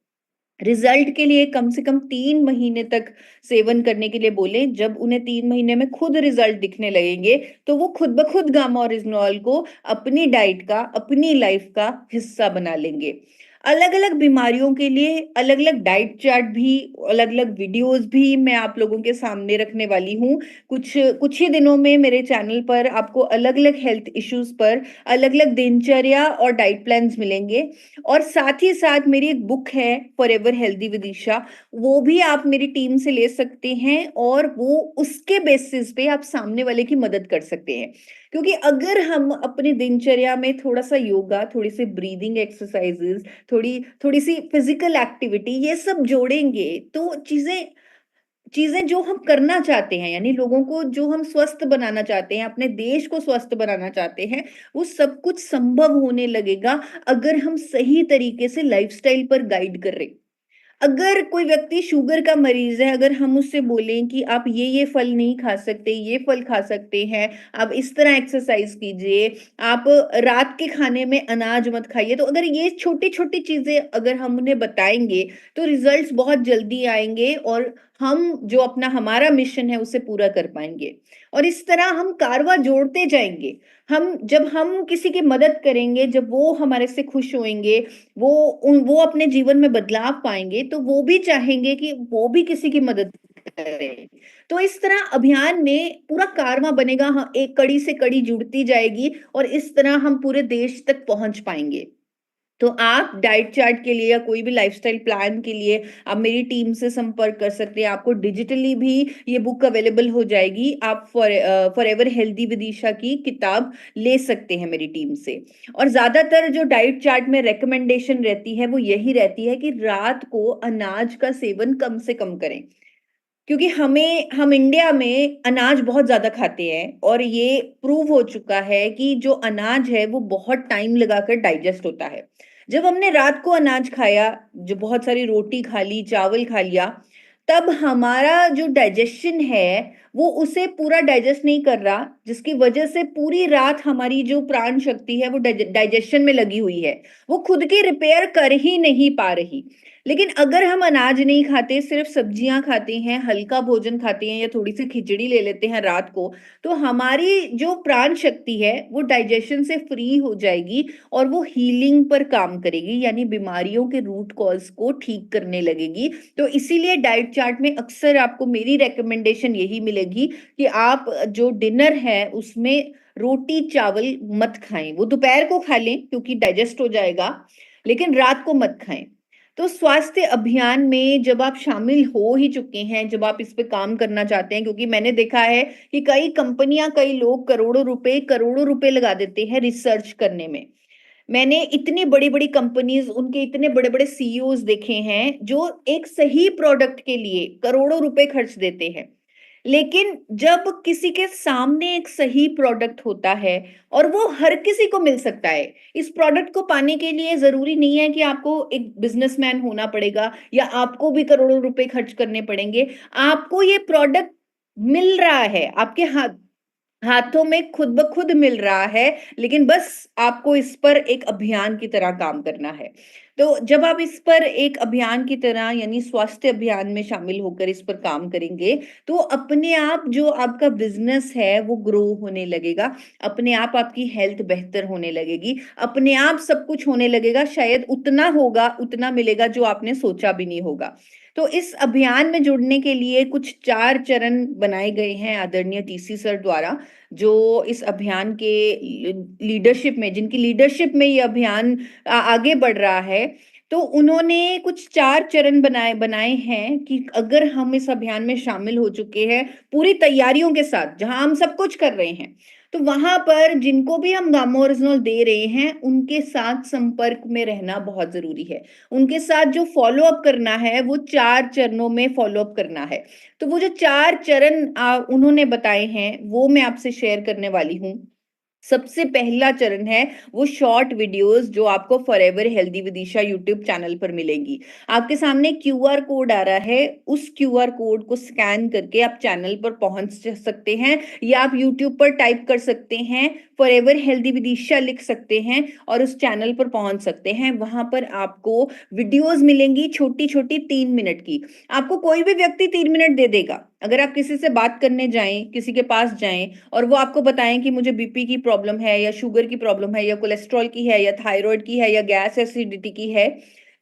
रिजल्ट के लिए कम से कम 3 महीने तक सेवन करने के लिए बोले। जब उन्हें 3 महीने में खुद रिजल्ट दिखने लगेंगे, तो वो खुद ब खुद गामा ओरिजिनल को अपनी डाइट का, अपनी लाइफ का हिस्सा बना लेंगे। अलग अलग बीमारियों के लिए अलग अलग डाइट चार्ट भी, अलग अलग वीडियोस भी मैं आप लोगों के सामने रखने वाली हूँ। कुछ कुछ ही दिनों में मेरे चैनल पर आपको अलग अलग हेल्थ इश्यूज पर अलग अलग दिनचर्या और डाइट प्लान्स मिलेंगे। और साथ ही साथ मेरी एक बुक है, फॉरएवर हेल्दी विदिशा, वो भी आप मेरी टीम से ले सकते हैं, और वो उसके बेसिस पे आप सामने वाले की मदद कर सकते हैं। क्योंकि अगर हम अपनी दिनचर्या में थोड़ा सा योगा, थोड़ी सी ब्रीदिंग एक्सरसाइजेस, थोड़ी थोड़ी सी फिजिकल एक्टिविटी, ये सब जोड़ेंगे, तो चीजें चीजें जो हम करना चाहते हैं, यानी लोगों को जो हम स्वस्थ बनाना चाहते हैं, अपने देश को स्वस्थ बनाना चाहते हैं, वो सब कुछ संभव होने लगेगा अगर हम सही तरीके से लाइफस्टाइल पर गाइड कर रहे। अगर कोई व्यक्ति शुगर का मरीज है, अगर हम उससे बोलें कि आप ये फल नहीं खा सकते, ये फल खा सकते हैं, आप इस तरह एक्सरसाइज कीजिए, आप रात के खाने में अनाज मत खाइए, तो अगर ये छोटी छोटी चीजें अगर हम उन्हें बताएंगे, तो रिजल्ट्स बहुत जल्दी आएंगे, और हम जो अपना हमारा मिशन है उसे पूरा कर पाएंगे। और इस तरह हम कारवा जोड़ते जाएंगे। जब हम किसी की मदद करेंगे, जब वो हमारे से खुश होंगे, वो अपने जीवन में बदलाव पाएंगे, तो वो भी चाहेंगे कि वो भी किसी की मदद करें। तो इस तरह अभियान में पूरा कारवां बनेगा, हाँ, एक कड़ी से कड़ी जुड़ती जाएगी, और इस तरह हम पूरे देश तक पहुंच पाएंगे। तो आप डाइट चार्ट के लिए या कोई भी लाइफस्टाइल प्लान के लिए आप मेरी टीम से संपर्क कर सकते हैं। आपको डिजिटली भी ये बुक अवेलेबल हो जाएगी। आप फॉरएवर हेल्दी विदिशा की किताब ले सकते हैं मेरी टीम से। और ज्यादातर जो डाइट चार्ट में रिकमेंडेशन रहती है, वो यही रहती है कि रात को अनाज का सेवन कम से कम करें। क्योंकि हम इंडिया में अनाज बहुत ज़्यादा खाते हैं और ये प्रूव हो चुका है कि जो अनाज है वो बहुत टाइम लगाकर डाइजेस्ट होता है। जब हमने रात को अनाज खाया, जो बहुत सारी रोटी खा ली, चावल खा लिया, तब हमारा जो डाइजेशन है वो उसे पूरा डाइजेस्ट नहीं कर रहा, जिसकी वजह से पूरी रात हमारी जो प्राण शक्ति है वो डाइजेशन में लगी हुई है। वो खुद की रिपेयर कर ही नहीं पा रही। लेकिन अगर हम अनाज नहीं खाते, सिर्फ सब्जियाँ खाते हैं, हल्का भोजन खाते हैं या थोड़ी-सी खिचड़ी ले लेते हैं रात को, तो हमारी जो प्राण शक्ति है, वो डाइजेशन से फ्री हो जाएगी और वो हीलिंग पर काम करेगी, यानी बीमारियों के रूट कॉज़ को ठीक करने लगेगी। तो इसीलिए डाइट चार्ट में अक्सर आपको मेरी रिकमेंडेशन यही मिलेगी कि आप जो डिनर है, उसमें रोटी-चावल मत खाएँ। वो दोपहर को खा लें क्योंकि डाइजेस्ट हो जाएगा, लेकिन रात को मत खाएँ। तो स्वास्थ्य अभियान में जब आप शामिल हो ही चुके हैं, जब आप इस पे काम करना चाहते हैं, क्योंकि मैंने देखा है कि कई कंपनियाँ, कई लोग करोड़ों रुपए लगा देते हैं रिसर्च करने में। मैंने इतनी बड़ी-बड़ी कंपनीज़, उनके इतने बड़े-बड़े सीईओज़ देखे हैं, जो एक सही प्रोडक्ट के लिए करोड़ों रुपए खर्च देते हैं। लेकिन जब किसी के सामने एक सही प्रोडक्ट होता है और वो हर किसी को मिल सकता है, इस प्रोडक्ट को पाने के लिए ज़रूरी नहीं है कि आपको एक बिज़नेसमैन होना पड़ेगा या आपको भी करोड़ों रुपए खर्च करने पड़ेंगे। आपको ये प्रोडक्ट मिल रहा है, आपके हाथों में खुद ब खुद मिल रहा है, लेकिन बस आपको इस पर एक अभियान की तरह काम करना है। तो जब आप इस पर एक अभियान की तरह, यानी स्वास्थ्य अभियान में शामिल होकर इस पर काम करेंगे, तो अपने आप जो आपका बिज़नेस है वो ग्रो होने लगेगा। अपने आप आपकी हेल्थ बेहतर होने लगेगी। अपने आप सब कुछ होने लगेगा, शायद उतना होगा, उतना मिलेगा जो आपने सोचा भी नहीं होगा। तो इस अभियान में जुड़ने के लिए कुछ 4 चरण बनाए गए हैं आदरणीय टीसी सर द्वारा, जो इस अभियान के लीडरशिप में, जिनकी लीडरशिप में ये अभियान आगे बढ़ रहा है, तो उन्होंने कुछ 4 चरण बनाए बनाए हैं कि अगर हम इस अभियान में शामिल हो चुके हैं, पूरी तैयारियों के साथ, जहाँ हम सब कुछ कर रहे हैं, तो वहाँ पर जिनको भी हम गामा ओरिजिनल दे रहे हैं, उनके साथ संपर्क में रहना बहुत ज़रूरी है। उनके साथ जो फ़ॉलो अप करना है, वो 4 चरणों में फ़ॉलो अप करना है। तो वो जो 4 चरण उन्होंने बताए हैं, वो मैं आपसे शेयर करने वाली हूँ। सबसे पहला चरण है वो शॉर्ट वीडियोस, जो आपको forever healthy with Isha YouTube channel पर मिलेंगी। आपके सामने क्यूआर कोड आ रहा है, उस क्यूआर कोड को स्कैन करके आप चैनल पर पहुंच सकते हैं, या आप यूट्यूब पर टाइप कर सकते हैं, फॉरएवर हेल्दी विद ईशा लिख सकते हैं और उस चैनल पर पहुंच सकते हैं। वहां पर आपको वीडियोस मिलेंगी, छोटी छोटी 3 मिनट की। आपको कोई भी व्यक्ति 3 मिनट दे देगा। अगर आप किसी से बात करने जाएं, किसी के पास जाएं और वो आपको बताएं कि मुझे बीपी की प्रॉब्लम है या शुगर की प्रॉब्लम है या कोलेस्ट्रॉल की है या थायराइड की है या गैस एसिडिटी की है,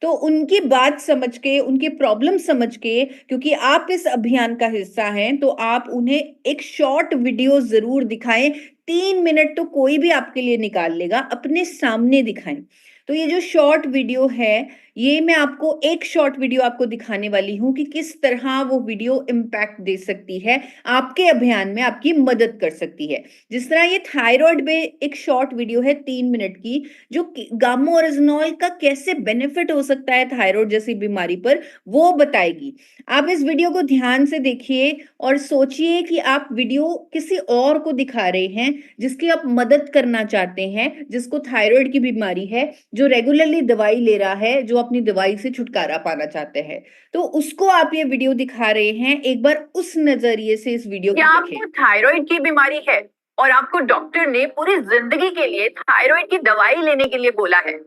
तो उनकी बात समझ के, उनकी प्रॉब्लम समझ के, क्योंकि आप इस अभियान का हिस्सा हैं, तो आप उन्हें एक शॉर्ट वीडियो ज़रूर दिखाएँ। 3 मिनट तो कोई भी आपके लिए निकाल लेगा, अपने सामने दिखाएँ। तो ये जो शॉर्ट वीडियो है, ये मैं आपको एक शॉर्ट वीडियो आपको दिखाने वाली हूँ कि किस तरह वो वीडियो इम्पैक्ट दे सकती है, आपके अभियान में आपकी मदद कर सकती है। जिस तरह ये थायराइड में एक शॉर्ट वीडियो है 3 मिनट की, जो कि गामा ओरिजिनॉल का कैसे बेनिफिट हो सकता है थायराइड जैसी बीमारी पर, वो बताएगी। आप इस वीडियो को ध्यान से देखिए और सोचिए कि आप वीडियो किसी और को दिखा रहे हैं, जिसकी आप मदद करना चाहते हैं, जिसको थायराइड की बीमारी है, जो रेगुलरली दवाई ले रहा है, जो अपनी दवाई से छुटकारा पाना चाहते हैं। तो उसको आप ये वीडियो दिखा रहे हैं, एक बार उस नज़रिए से इस वीडियो को क्या देखें। आपको थायराइड की बीमारी है और आपको डॉक्टर ने पूरी जिंदगी के लिए थायराइड की दवाई लेने के लिए बोला है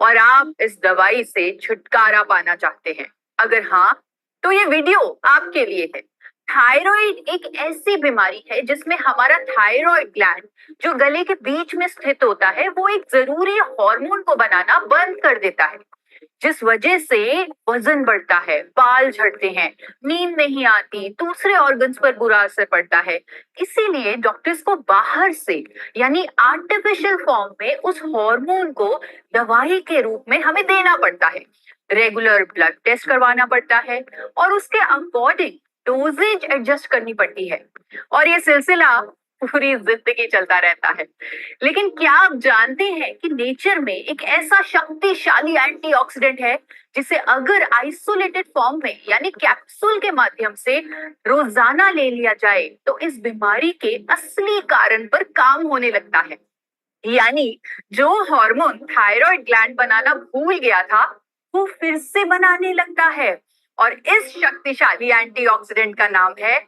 और आप इस दवाई से छुटकारा पाना चाहते हैं? अगर हाँ, तो ये वीडियो आपके लिए है। थायराइड एक ऐसी बीमारी है जिसमें हमारा थायराइड ग्लैंड, जो गले के बीच में स्थित होता है, वो एक जरूरी हार्मोन को बनाना बंद कर देता है, जिस वजह से वजन बढ़ता है, बाल झड़ते हैं, नींद नहीं आती, दूसरे ऑर्गन्स पर बुरा असर पड़ता है। इसीलिए डॉक्टर्स को बाहर से, यानी आर्टिफिशियल फॉर्म में, उस हार्मोन को दवाई के रूप में हमें देना पड़ता है। रेगुलर ब्लड टेस्ट करवाना पड़ता है और उसके अकॉर्डिंग डोजेज एडजस्ट करनी पड़ती है। और ये सिलसिला पूरी जिंदगी चलता रहता है। लेकिन क्या आप जानते हैं कि नेचर में एक ऐसा शक्तिशाली एंटीऑक्सीडेंट है जिसे अगर आइसोलेटेड फॉर्म में यानी कैप्सूल के माध्यम से रोजाना ले लिया जाए तो इस बीमारी के असली कारण पर काम होने लगता है। यानी जो हार्मोन थायराइड ग्लैंड बनाना भूल गया था वो फिर से बनाने लगता है। और इस शक्तिशाली एंटीऑक्सीडेंट का नाम है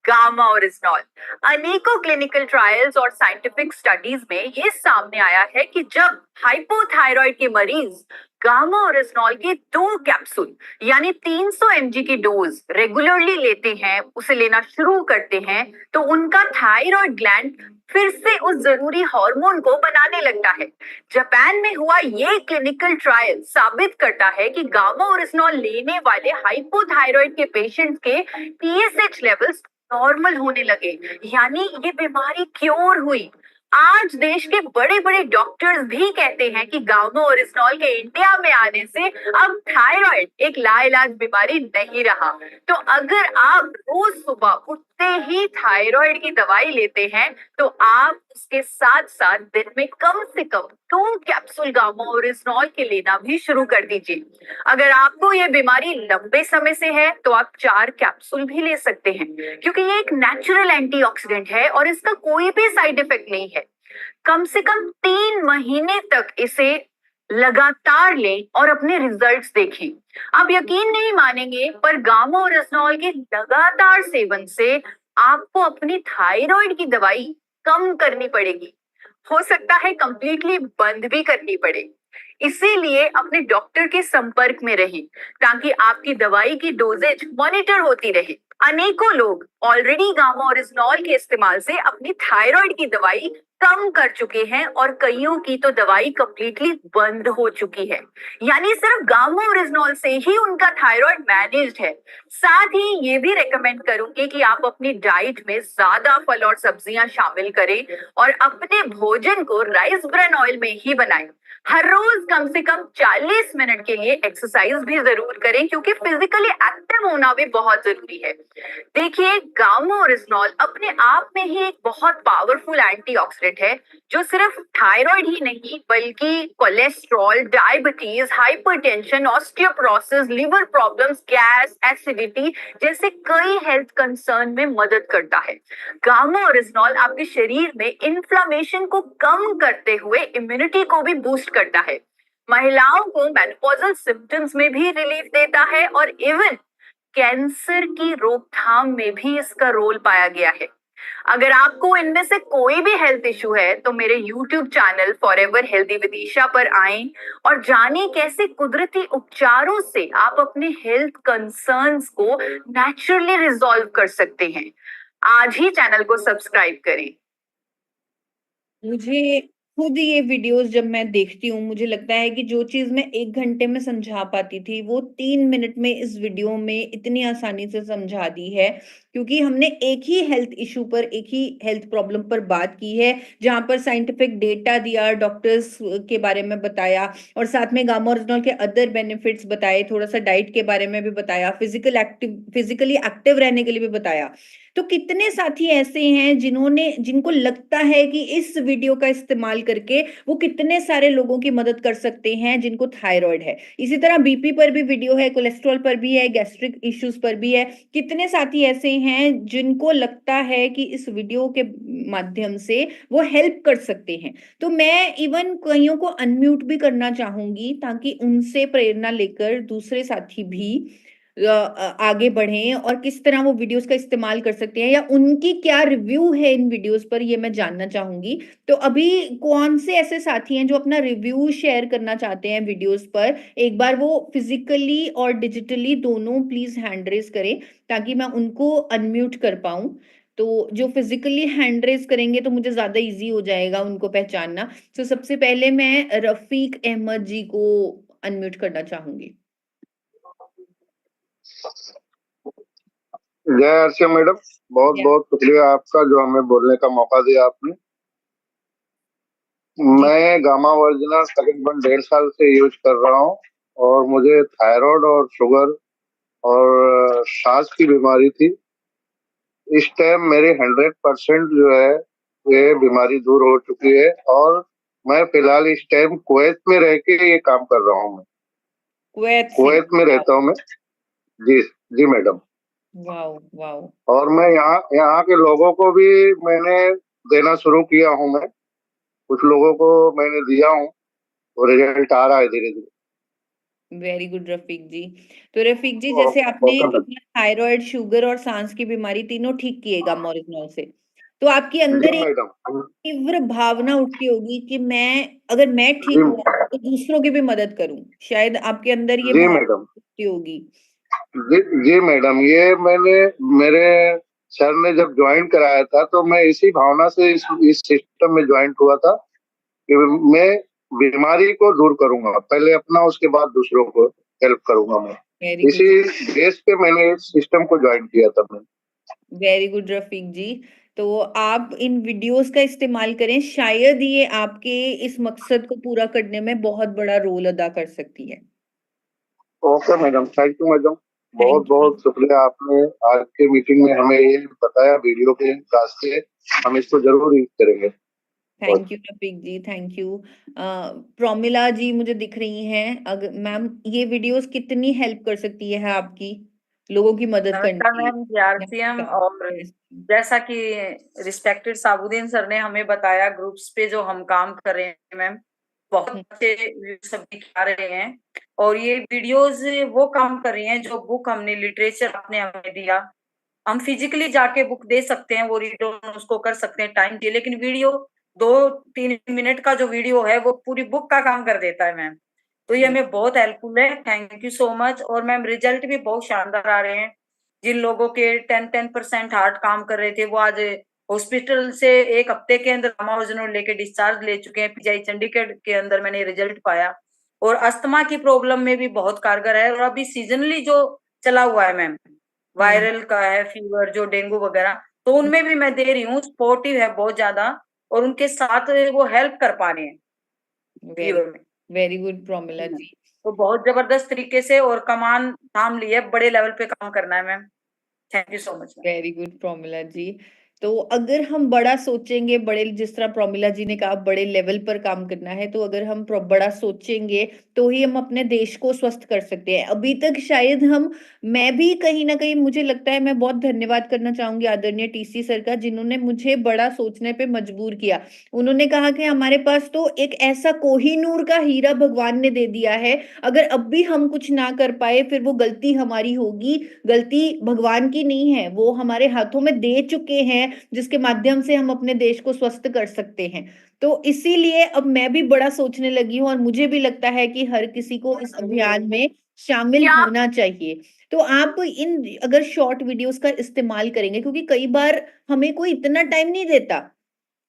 गामा ओरिजिनॉल। अनेकों क्लिनिकल ट्रायल्स और साइंटिफिक स्टडीज में ये सामने आया है कि जब हाइपोथायराइड के मरीज गामा ओरिजिनॉल के 2 कैप्सूल यानी 300 mg की डोज रेगुलरली लेते हैं, उसे लेना शुरू करते हैं, तो उनका थायराइड ग्लैंड फिर से उस जरूरी हार्मोन को बनाने लगता है। जापान में हुआ ये क्लिनिकल ट्रायल साबित करता है कि गामा ओरिजिनॉल लेने वाले हाइपोथायराइड के पेशेंट्स के TSH लेवल्स नॉर्मल होने लगे, यानी ये बीमारी क्योर हुई। आज देश के बड़े बड़े डॉक्टर्स भी कहते हैं कि गामा ओरिजिनॉल के इंडिया में आने से अब थायराइड एक लाइलाज बीमारी नहीं रहा। तो अगर आप रोज सुबह उठते ही थायराइड की दवाई लेते हैं तो आप उसके साथ साथ दिन में कम से कम 2 कैप्सूल गामा ओरिजिनॉल के लेना भी शुरू कर दीजिए। अगर आपको ये बीमारी लंबे समय से है तो आप 4 कैप्सूल भी ले सकते हैं, क्योंकि ये एक नेचुरल एंटीऑक्सीडेंट है और इसका कोई भी साइड इफेक्ट नहीं है। कम से कम 3 महीने तक इसे लगातार लें और अपने रिजल्ट्स देखें। आप यकीन नहीं मानेंगे, पर गामा ओरिजिनॉल के लगातार सेवन से आपको अपनी थायराइड की दवाई कम करनी पड़ेगी, हो सकता है कंप्लीटली बंद भी करनी पड़े। इसीलिए अपने डॉक्टर के संपर्क में रहें ताकि आपकी दवाई की डोजेज मॉनिटर होती रहे। अनेकों लोग ऑलरेडी गामा ओरिजिनॉल के इस्तेमाल से अपनी थायराइड की दवाई कम कर चुके हैं और कईयों की तो दवाई कंप्लीटली बंद हो चुकी है, यानी सिर्फ गामा ओरिजिनॉल से ही उनका थायराइड मैनेज्ड है। साथ ही ये भी रेकमेंड करूंगी कि आप अपनी डाइट में ज्यादा फल और सब्जियां शामिल करें और अपने भोजन को राइस ब्रान ऑयल में ही बनाएं। हर रोज कम से कम 40 मिनट के लिए एक्सरसाइज भी जरूर करें, क्योंकि फिजिकली एक्टिव होना भी बहुत जरूरी है। देखिए, गामा ओरिजिनॉल अपने आप में ही एक बहुत पावरफुल एंटीऑक्सीडेंट है जो सिर्फ थायराइड ही नहीं बल्कि cholesterol, diabetes, hypertension, osteoporosis, liver problems, gas, acidity जैसे कई हेल्थ कंसर्न में मदद करता है। गामा ओरिजिनॉल आपके शरीर में इन्फ्लामेशन को कम करते हुए इम्यूनिटी को भी बूस्ट करता है। महिलाओं को मेनोपॉजल सिम्टम्स में भी रिलीफ देता है और इवन कैंसर की रोकथाम में भी इसका रोल पाया गया है। अगर आपको इनमें से कोई भी हेल्थ इशू है तो मेरे YouTube channel forever healthy with Isha पर आएं और जानें कैसे कुदरती उपचारों से आप अपने हेल्थ कंसर्न्स को नेचुरली रिजॉल्व कर सकते हैं। आज ही चैनल को सब्सक्राइब करें। मुझे खुद ये वीडियोस जब मैं देखती हूँ, मुझे लगता है कि जो चीज़ मैं 1 घंटे में समझा पाती थी, वो 3 मिनट में इस वीडियो में इतनी आसानी से समझा दी है। क्योंकि हमने एक ही हेल्थ इश्यू पर, एक ही हेल्थ प्रॉब्लम पर बात की है, जहाँ पर साइंटिफिक डेटा दिया, डॉक्टर्स के बारे में बताया और साथ में गामा ओरिजिनॉल के अदर बेनिफिट्स बताए, थोड़ा-सा डाइट के बारे में भी बताया, फिजिकली एक्टिव रहने के लिए भी बताया। तो कितने साथी ऐसे हैं जिनको लगता है कि इस वीडियो का इस्तेमाल करके वो कितने सारे लोगों की मदद कर सकते हैं जिनको थायराइड है। इसी तरह बीपी पर भी वीडियो है, कोलेस्ट्रॉल पर भी है, गैस्ट्रिक इश्यूज पर भी है। कितने साथी ऐसे हैं जिनको लगता है कि इस वीडियो के माध्यम से वो हेल्प कर सकते हैं। तो मैं इवन कईयों को अनम्यूट भी करना चाहूंगी ताकि उनसे प्रेरणा लेकर दूसरे साथी भी आगे बढ़ें और किस तरह वो वीडियोस का इस्तेमाल कर सकते हैं या उनकी क्या रिव्यू है इन वीडियोस पर, ये मैं जानना चाहूंगी। तो अभी कौन से ऐसे साथी हैं जो अपना रिव्यू शेयर करना चाहते हैं वीडियोस पर? एक बार वो फिजिकली और डिजिटली दोनों प्लीज हैंड रेज करें ताकि मैं उनको अनम्यूट कर पाऊं। तो जो फिजिकली हैंड रेज करेंगे तो मुझे ज्यादा इजी हो जाएगा उनको पहचानना। तो सबसे पहले मैं रफीक अहमद जी को अनम्यूट करना चाहूंगी। जय अर्चना मैडम, बहुत बहुत शुक्रिया आपका जो हमें बोलने का मौका दिया आपने। मैं गामा ओरिजिनल तकरीबन 1.5 साल से यूज कर रहा हूँ और मुझे थायराइड और शुगर और सांस की बीमारी थी। इस टाइम मेरे 100% जो है ये बीमारी दूर हो चुकी है और मैं फिलहाल इस टाइम कुवैत में रह के ये काम कर रहा हूँ। मैं कुवैत से? कुवैत में रहता हूँ मैं। जी जी मैडम। Wow wow. और मैं यहाँ यहाँ के लोगों को भी मैंने देना शुरू किया हूँ। मैं कुछ लोगों को मैंने दिया हूँ और रिजल्ट आ रहा है धीरे धीरे। वेरी गुड रफीक जी। तो रफीक जी, ओ- जैसे आपने ओके मैडम। अपना थायराइड, शुगर और सांस की बीमारी तीनों ठीक किएगा मॉरिजनल से, तो आपके जी अंदर एक मैडम। तीव्र भावना उठती होगी कि मैं, अगर मैं जी ठीक हुआ तो दूसरों की भी मदद करूं। शायद आपके अंदर ये जी भावना मैडम। उठती होगी। जी जी मैडम, ये मैंने मेरे सर ने जब ज्वाइन कराया था तो मैं इसी भावना से इस सिस्टम में ज्वाइन हुआ था कि मैं बीमारी को दूर करूंगा, पहले अपना उसके बाद दूसरों को हेल्प करूंगा। मैं वेरी गुड। इसी बेस पे मैंने इस सिस्टम को ज्वाइन किया था। मैं वेरी गुड रफीक जी। तो आप इन वीडियोस का इस्तेमाल करें, शायद ये आपके इस मकसद को पूरा करने में बहुत बड़ा रोल अदा कर सकती है। Okay madam, thank you madam. बहुत थैंक यू। बहुत शुक्रिया, आपने आज के मीटिंग में हमें ये बताया वीडियो के रास्ते। हम इसको जरूर यूज करेंगे। बहुत thank you Rafiq ji, thank you. Promila ji मुझे दिख रही हैं। अगर मैम, ये वीडियोस कितनी हेल्प कर सकती है आपकी, लोगों की मदद करने नमस्कार के मैम, जी आरसीएम। और लिए? जैसा कि रिस्पेक्टेड साबुद्दीन सर ने हमें बताया, ग्रुप्स पे जो हम काम कर रहे हैं मैम, बहुत अच्छे व्यूज सभी आ रहे हैं। और ये वीडियोस वो काम कर रही हैं जो बुक हमने, लिटरेचर आपने हमें दिया। हम फिजिकली जाके बुक दे सकते हैं, वो रीड उसको कर सकते हैं टाइम के, लेकिन वीडियो 2-3 मिनट का जो वीडियो है वो पूरी बुक का काम कर देता है मैम। तो ये हमें बहुत हेल्पफुल है। Thank you so much. और मैम, रिजल्ट भी बहुत शानदार आ रहे हैं। जिन लोगों के 10% हार्ट काम कर रहे थे, वो आज हॉस्पिटल से 1 हफ्ते के अंदर अमाजन लेके डिस्चार्ज ले चुके हैं। पीजीआई चंडीगढ़ के अंदर मैंने रिजल्ट पाया। और अस्थमा की प्रॉब्लम में भी बहुत कारगर है। और अभी सीजनली जो चला हुआ है मैम, वायरल का है फीवर, जो डेंगू वगैरह, तो उनमें भी मैं दे रही हूँ। सपोर्टिव है बहुत ज्यादा, और उनके साथ वो हेल्प कर पा रहे हैं वेरी फीवर में। वेरी गुड प्रोमिला हम्म। जी। तो बहुत जबरदस्त तरीके से और कमान थाम ली है, बड़े लेवल पे काम करना है ma'am. Thank you so much ma'am. Very good Promila ji. तो अगर हम बड़ा सोचेंगे, बड़े, जिस तरह प्रोमिला जी ने कहा बड़े लेवल पर काम करना है, तो अगर हम बड़ा सोचेंगे तो ही हम अपने देश को स्वस्थ कर सकते हैं। अभी तक शायद मैं भी कहीं ना कहीं, मुझे लगता है, मैं बहुत धन्यवाद करना चाहूंगी आदरणीय टीसी सर का, जिन्होंने मुझे बड़ा सोचने पे मजबूर किया। उन्होंने कहा कि हमारे पास तो एक ऐसा कोहिनूर का हीरा भगवान ने दे दिया है, अगर अब भी हम कुछ ना कर पाए फिर वो गलती हमारी होगी, गलती भगवान की नहीं है, वो हमारे हाथों में दे चुके हैं, जिसके माध्यम से हम अपने देश को स्वस्थ कर सकते हैं। तो इसीलिए अब मैं भी बड़ा सोचने लगी हूँ, और मुझे भी लगता है कि हर किसी को इस अभियान में शामिल क्या होना चाहिए। तो आप इन, अगर शॉर्ट वीडियोस का इस्तेमाल करेंगे, क्योंकि कई बार हमें कोई इतना टाइम नहीं देता,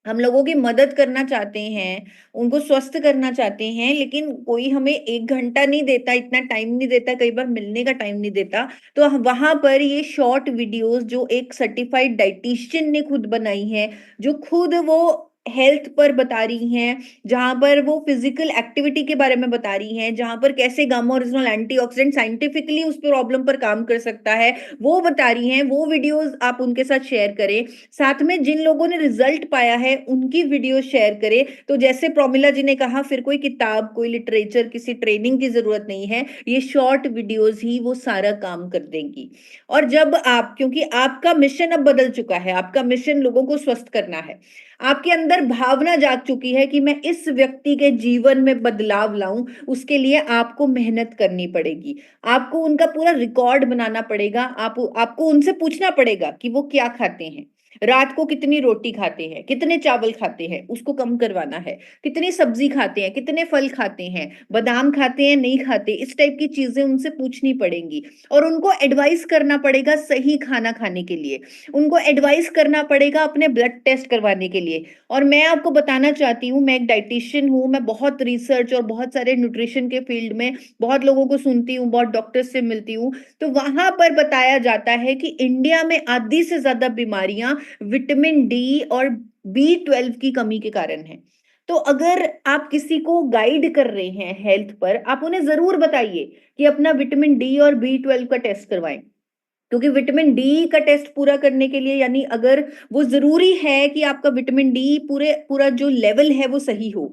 हम लोगों की मदद करना चाहते हैं, उनको स्वस्थ करना चाहते हैं, लेकिन कोई हमें 1 घंटा नहीं देता, इतना टाइम नहीं देता, कई बार मिलने का टाइम नहीं देता। तो वहां पर ये शॉर्ट वीडियोस जो एक सर्टिफाइड डाइटिशियन ने खुद बनाई है, जो खुद वो हेल्थ पर बता रही हैं, जहां पर वो फिजिकल एक्टिविटी के बारे में बता रही हैं, जहां पर कैसे गामा ओरिजिनल एंटीऑक्सीडेंट साइंटिफिकली उस प्रॉब्लम पर काम कर सकता है, वो बता रही हैं, वो वीडियोस आप उनके साथ शेयर करें। साथ में जिन लोगों ने रिजल्ट पाया है उनकी वीडियो शेयर करें। तो जैसे प्रोमिला जी ने कहा, फिर कोई किताब, कोई लिटरेचर, किसी ट्रेनिंग की जरूरत नहीं है, ये शॉर्ट वीडियोस ही वो सारा काम कर देंगी। और जब आप, क्योंकि आपका मिशन अब बदल चुका है, आपका मिशन लोगों को स्वस्थ करना है, आपके अंदर भावना जाग चुकी है कि मैं इस व्यक्ति के जीवन में बदलाव लाऊं, उसके लिए आपको मेहनत करनी पड़ेगी, आपको उनका पूरा रिकॉर्ड बनाना पड़ेगा, आपको उनसे पूछना पड़ेगा कि वो क्या खाते हैं, रात को कितनी रोटी खाते हैं, कितने चावल खाते हैं, उसको कम करवाना है, कितनी सब्जी खाते हैं, कितने फल खाते हैं, बादाम खाते हैं, नहीं खाते, इस टाइप की चीजें उनसे पूछनी पड़ेंगी। और उनको एडवाइस करना पड़ेगा सही खाना खाने के लिए, उनको एडवाइस करना पड़ेगा अपने ब्लड टेस्ट करवाने के लिए। और मैं आपको बताना चाहती हूँ, मैं एक डाइटिशियन हूँ, मैं बहुत रिसर्च और बहुत सारे न्यूट्रिशन के फील्ड में बहुत लोगों को सुनती हूँ, बहुत डॉक्टर्स से मिलती हूँ। तो वहां पर बताया जाता है कि इंडिया में आधी से ज्यादा बीमारियां विटामिन डी और B12 की कमी के कारण है। तो अगर आप किसी को गाइड कर रहे हैं हेल्थ पर, आप उन्हें जरूर बताइए कि अपना विटामिन डी और B12 का टेस्ट करवाएं। क्योंकि विटामिन डी का टेस्ट पूरा करने के लिए, यानी अगर वो ज़रूरी है कि आपका विटामिन डी पूरा जो लेवल है वो सही हो,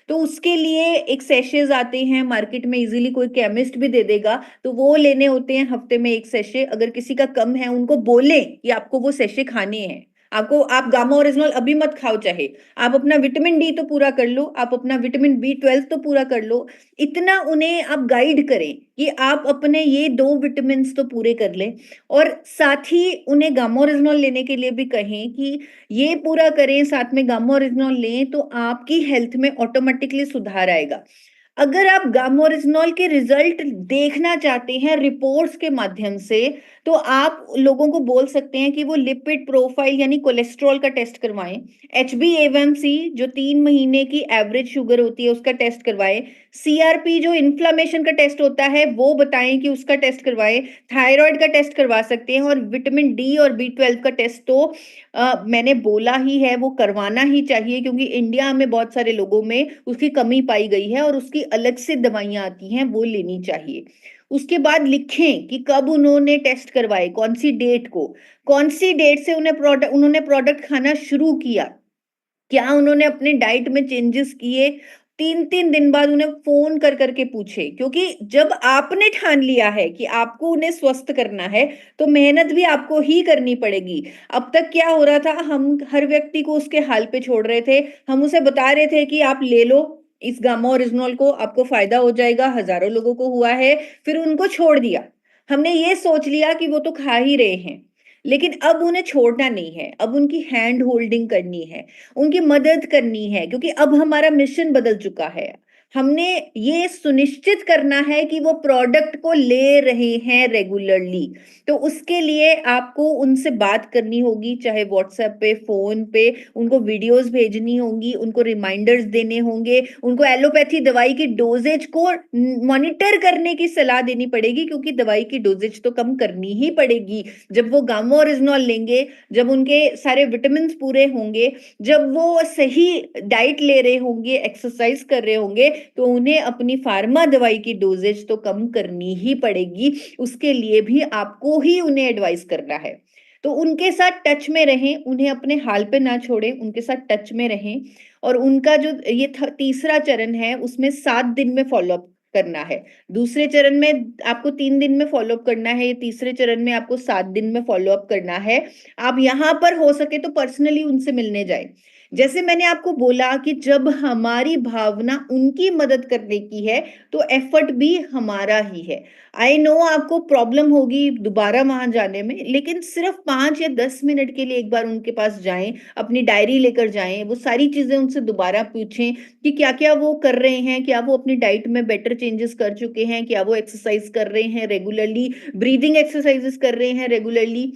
तो उसके लिए एक सैशेज़ आते हैं मार्केट में, इज़िली कोई केमिस्ट भी दे देगा, तो वो लेने होते हैं हफ्ते में 1 सैशे। अगर किसी का कम है, उनको बोलें कि आपको वो सैशे खाने हैं। आप गामा ओरिजिनल अभी मत खाओ चाहे, आप अपना विटामिन डी तो पूरा कर लो, आप अपना विटामिन बी12 तो पूरा कर लो। इतना उन्हें आप गाइड करें कि आप अपने ये 2 विटामिन्स तो पूरे कर लें, और साथ ही उन्हें गामा ओरिजिनल लेने के लिए भी कहें कि ये पूरा करें, साथ में गामा ओरिजिनल लें, तो आपकी हेल्थ में ऑटोमेटिकली सुधार आएगा। अगर आप गामा ओरिजिनल के रिजल्ट देखना चाहते हैं रिपोर्ट्स के माध्यम से, तो आप लोगों को बोल सकते हैं कि वो लिपिड प्रोफाइल यानी कोलेस्ट्रॉल का टेस्ट करवाएं, HbA1c जो 3 महीने की एवरेज शुगर होती है उसका टेस्ट करवाएं, CRP जो इन्फ्लेमेशन का टेस्ट होता है वो बताएं कि उसका टेस्ट करवाएं, थायराइड का टेस्ट करवा सकते हैं, और विटामिन डी और B12 का टेस्ट तो मैंने बोला ही है, वो करवाना ही चाहिए, क्योंकि इंडिया में बहुत सारे लोगों में उसकी कमी पाई गई है और उसकी अलग से दवाइयाँ आती हैं, वो लेनी चाहिए। उसके बाद लिखें कि कब उन्होंने टेस्ट करवाए, कौन-सी डेट को, कौन-सी डेट से उन्होंने प्रोडक्ट खाना शुरू किया, क्या उन्होंने अपने डाइट में चेंजेस किए। 3-3 दिन बाद उन्हें फ़ोन कर कर के पूछे, क्योंकि जब आपने ठान लिया है कि आपको उन्हें स्वस्थ करना है, तो मेहनत भी आपको ही करनी पड़ेगी। अब तक क्या हो रहा था, हम हर व्यक्ति को उसके हाल पे छोड़ रहे थे। हम उसे बता रहे थे कि आप ले लो इस गामा ओरिजिनल को, आपको फ़ायदा हो जाएगा, हज़ारों लोगों को हुआ है, फिर उनको छोड़ दिया। हमने ये सोच लिया कि वो तो खा ही रहे हैं, लेकिन अब उन्हें छोड़ना नहीं है, अब उनकी हैंड होल्डिंग करनी है, उनकी मदद करनी है, क्योंकि अब हमारा मिशन बदल चुका है। हमने ये सुनिश्चित करना है कि वो प्रोडक्ट को ले रहे हैं रेगुलरली। तो उसके लिए आपको उनसे बात करनी होगी, चाहे व्हाट्सएप पे, फ़ोन पे, उनको वीडियोज़ भेजनी होंगी, उनको रिमाइंडर्स देने होंगे, उनको एलोपैथी दवाई की डोज़ेज को मॉनिटर करने की सलाह देनी पड़ेगी, क्योंकि दवाई की डोज़ेज तो कम करनी ही पड़ेगी। जब वो गामा ओरिजिनल लेंगे, जब उनके सारे विटामिन्स पूरे होंगे, जब वो सही डाइट ले रहे होंगे, एक्सरसाइज कर रहे होंगे, तो उन्हें अपनी फार्मा दवाई की डोजेज तो कम करनी ही पड़ेगी। उसके लिए भी आपको ही उन्हें एडवाइस करना है। तो उनके साथ टच में रहें, उन्हें अपने हाल पे ना छोड़ें, उनके साथ टच में रहें, और उनका जो ये तीसरा चरण है उसमें 7 दिन में फॉलोअप करना है। दूसरे चरण में आपको 3 दिन में फॉलोअप करना है, ये तीसरे चरण में आपको 7 दिन में फॉलोअप करना है। आप यहाँ पर हो सके तो पर्सनली उनसे मिलने जाएँ। जैसे मैंने आपको बोला कि जब हमारी भावना उनकी मदद करने की है, तो एफर्ट भी हमारा ही है। आई नो आपको प्रॉब्लम होगी दोबारा वहाँ जाने में, लेकिन सिर्फ 5 या 10 मिनट के लिए एक बार उनके पास जाएँ, अपनी डायरी लेकर जाएँ, वो सारी चीज़ें उनसे दोबारा पूछें कि क्या-क्या वो कर रहे हैं, क्या वो अपनी डाइट में बेटर चेंजेस कर चुके हैं, क्या वो एक्सरसाइज कर रहे हैं रेगुलरली, ब्रीथिंग एक्सरसाइजेस कर रहे हैं रेगुलरली।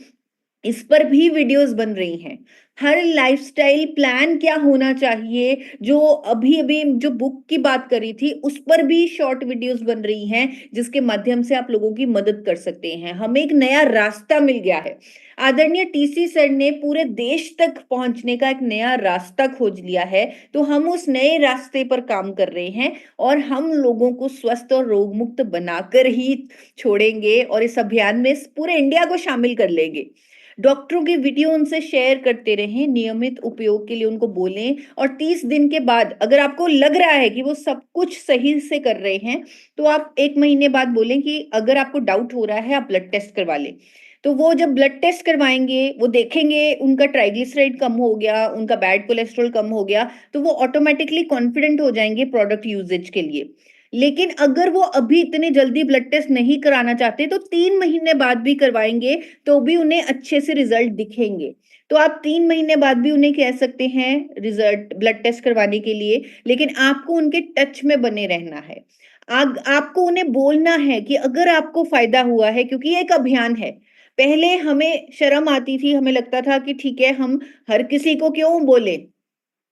इस पर भी वीडियोस बन रही हैं। हर लाइफस्टाइल प्लान क्या होना चाहिए, जो अभी-अभी जो बुक की बात करी थी, उस पर भी शॉर्ट वीडियोस बन रही हैं, जिसके माध्यम से आप लोगों की मदद कर सकते हैं। हमें एक नया रास्ता मिल गया है। आदरणीय टीसी सर ने पूरे देश तक पहुंचने का एक नया रास्ता खोज लिया है, तो हम उस नए रास्ते पर काम कर रहे हैं, और हम लोगों को स्वस्थ और रोग मुक्त बनाकर ही छोड़ेंगे, और इस अभियान में पूरे इंडिया को शामिल कर लेंगे। डॉक्टरों की वीडियो उनसे शेयर करते रहें, नियमित उपयोग के लिए उनको बोलें, और 30 दिन के बाद अगर आपको लग रहा है कि वो सब कुछ सही से कर रहे हैं, तो आप 1 महीने बाद बोलें कि अगर आपको डाउट हो रहा है, आप ब्लड टेस्ट करवा लें। तो वो जब ब्लड टेस्ट करवाएँगे, वो देखेंगे उनका ट्राइग्लिसराइड कम हो गया, उनका बैड कोलेस्ट्रॉल कम हो गया, तो वो ऑटोमैटिकली कॉन्फिडेंट हो जाएँगे प्रोडक्ट यूसेज के लिए। लेकिन अगर वो अभी इतनी जल्दी ब्लड टेस्ट नहीं कराना चाहते, तो 3 महीने बाद भी करवाएँगे, तो भी उन्हें अच्छे से रिजल्ट दिखेंगे। तो आप 3 महीने बाद भी उन्हें कह सकते हैं रिजल्ट ब्लड टेस्ट करवाने के लिए, लेकिन आपको उनके टच में बने रहना है। आपको उन्हें बोलना है कि अगर आपको फ़ायदा हुआ है, क्योंकि ये एक अभियान है। पहले हमें शर्म आती थी, हमें लगता था कि ठीक है, हम हर किसी को क्यों बोलें?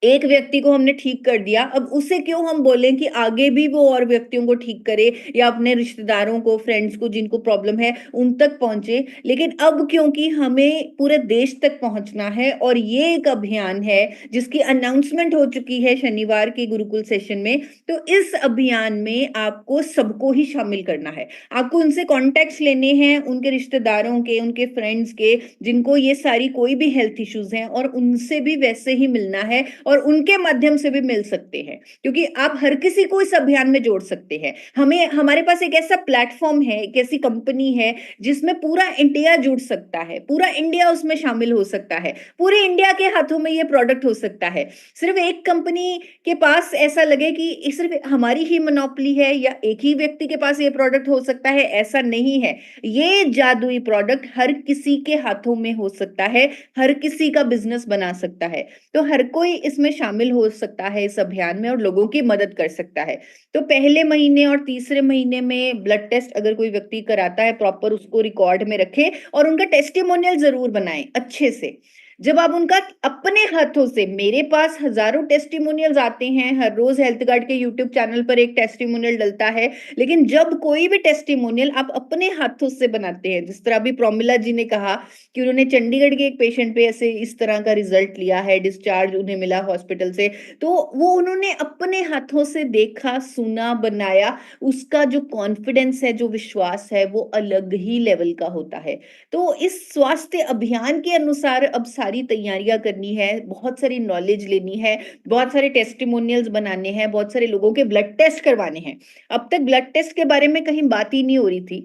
एक व्यक्ति को हमने ठीक कर दिया, अब उसे क्यों हम बोलें कि आगे भी वो और व्यक्तियों को ठीक करे या अपने रिश्तेदारों को, फ्रेंड्स को जिनको प्रॉब्लम है, उन तक पहुंचे। लेकिन अब क्योंकि हमें पूरे देश तक पहुंचना है और ये एक अभियान है जिसकी अनाउंसमेंट हो चुकी है शनिवार के गुरुकुल सेशन में, तो इस अभियान में आपको सबको ही शामिल करना है। आपको उनसे कॉन्टेक्ट्स लेने हैं, उनके रिश्तेदारों के, उनके फ्रेंड्स के, जिनको ये सारी कोई भी हेल्थ इश्यूज हैं, और उनसे भी वैसे ही मिलना है और उनके माध्यम से भी मिल सकते हैं, क्योंकि आप हर किसी को इस अभियान में जोड़ सकते हैं। हमें, हमारे पास एक ऐसा प्लेटफॉर्म है, एक ऐसी कंपनी है जिसमें पूरा इंडिया जुड़ सकता है, पूरा इंडिया उसमें शामिल हो सकता है, पूरे इंडिया के हाथों में ये प्रोडक्ट हो सकता है। सिर्फ एक कंपनी के पास ऐसा लगे कि सिर्फ हमारी ही मोनोपोली है या एक ही व्यक्ति के पास ये प्रोडक्ट हो सकता है, ऐसा नहीं है। ये जादुई प्रोडक्ट हर किसी के हाथों में हो सकता है, हर किसी का बिजनेस बना सकता है। तो हर कोई इसमें शामिल हो सकता है इस अभियान में और लोगों की मदद कर सकता है। तो पहले महीने और तीसरे महीने में ब्लड टेस्ट अगर कोई व्यक्ति कराता है, प्रॉपर उसको रिकॉर्ड में रखे और उनका टेस्टिमोनियल जरूर बनाए अच्छे से। जब आप उनका अपने हाथों से, मेरे पास हजारों टेस्टिमोनियल्स आते हैं, हर रोज हेल्थ गार्ड के यूट्यूब चैनल पर एक टेस्टिमोनियल डलता है, लेकिन जब कोई भी टेस्टिमोनियल आप अपने हाथों से बनाते हैं, जिस तरह अभी प्रोमिला जी ने कहा कि उन्होंने चंडीगढ़ के एक पेशेंट पे ऐसे इस तरह का रिजल्ट लिया है, डिस्चार्ज उन्हें मिला हॉस्पिटल से, तो वो उन्होंने अपने हाथों से देखा, सुना, बनाया, उसका जो कॉन्फिडेंस है, जो विश्वास है, वो अलग ही लेवल का होता है। तो इस स्वास्थ्य अभियान के अनुसार अब सारी तैयारियां करनी है, बहुत सारी नॉलेज लेनी है, बहुत सारे टेस्टिमोनियल्स बनाने हैं, बहुत सारे लोगों के ब्लड टेस्ट करवाने हैं। अब तक ब्लड टेस्ट के बारे में कहीं बात ही नहीं हो रही थी,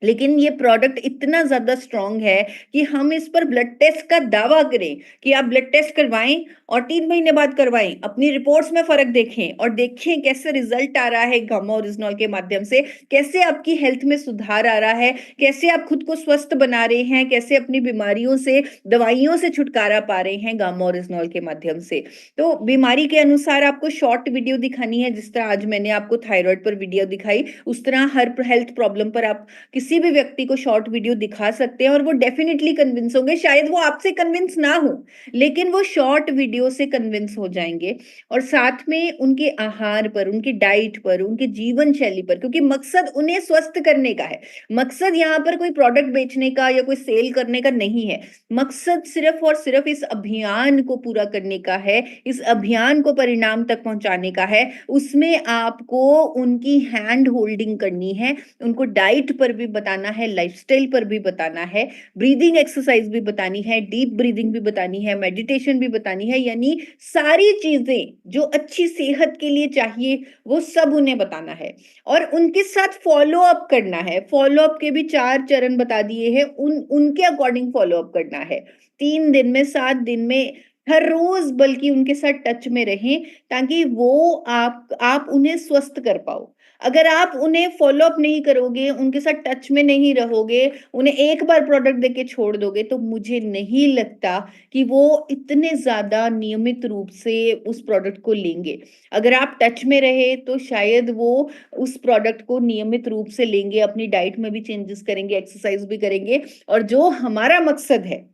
लेकिन ये प्रोडक्ट इतना ज्यादा स्ट्रांग है कि हम इस पर ब्लड टेस्ट का दावा करें कि आप ब्लड टेस्ट करवाएं और 3 महीने बाद करवाएं, अपनी रिपोर्ट्स में फर्क देखें और देखें कैसे रिजल्ट आ रहा है गामा ओरिजिनॉल के माध्यम से, कैसे आपकी हेल्थ में सुधार आ रहा है, कैसे आप खुद को स्वस्थ बना रहे हैं, कैसे अपनी बीमारियों से, दवाइयों से छुटकारा पा रहे हैं गामा ओरिजिनॉल के माध्यम से। तो बीमारी के अनुसार आपको शॉर्ट वीडियो दिखानी है, जिस तरह आज मैंने आपको थायराइड पर वीडियो दिखाई, उस तरह हर हेल्थ प्रॉब्लम पर आप किसी भी व्यक्ति को शॉर्ट वीडियो दिखा सकते हैं और वो डेफिनेटली कन्विंस होंगे। शायद वो आपसे कन्विंस ना हो, लेकिन वो शॉर्ट वीडियो से कन्विंस हो जाएंगे। और साथ में उनके आहार पर, उनकी डाइट पर, उनके जीवन शैली पर, क्योंकि मकसद उन्हें स्वस्थ करने का है। मकसद यहाँ पर कोई प्रोडक्ट बेचने का या कोई सेल करने का नहीं है। मकसद सिर्फ और सिर्फ इस अभियान को पूरा करने का है, इस अभियान को परिणाम तक पहुंचाने का है। उसमें आपको उनकी हैंड होल्डिंग करनी है, उनको डाइट पर भी बताना है, लाइफस्टाइल पर भी बताना है, ब्रीदिंग एक्सरसाइज भी बतानी है, डीप ब्रीदिंग भी बतानी है, मेडिटेशन भी बतानी है, यानी सारी चीजें जो अच्छी सेहत के लिए चाहिए वो सब उन्हें बताना है। और उनके साथ फॉलो अप करना है। फॉलो अप के भी 4 चरण बता दिए हैं, उनके अकॉर्डिंग फॉलो अप करना है। 3 दिन में, 7 दिन में, हर रोज बल्कि उनके साथ टच में रहें, ताकि वो आप उन्हें स्वस्थ कर पाओ। अगर आप उन्हें फॉलो अप नहीं करोगे, उनके साथ टच में नहीं रहोगे, उन्हें एक बार प्रोडक्ट देके छोड़ दोगे, तो मुझे नहीं लगता कि वो इतने ज्यादा नियमित रूप से उस प्रोडक्ट को लेंगे। अगर आप टच में रहे तो शायद वो उस प्रोडक्ट को नियमित रूप से लेंगे, अपनी डाइट में भी चेंजेस करेंगे, एक्सरसाइज भी करेंगे, और जो हमारा मकसद है,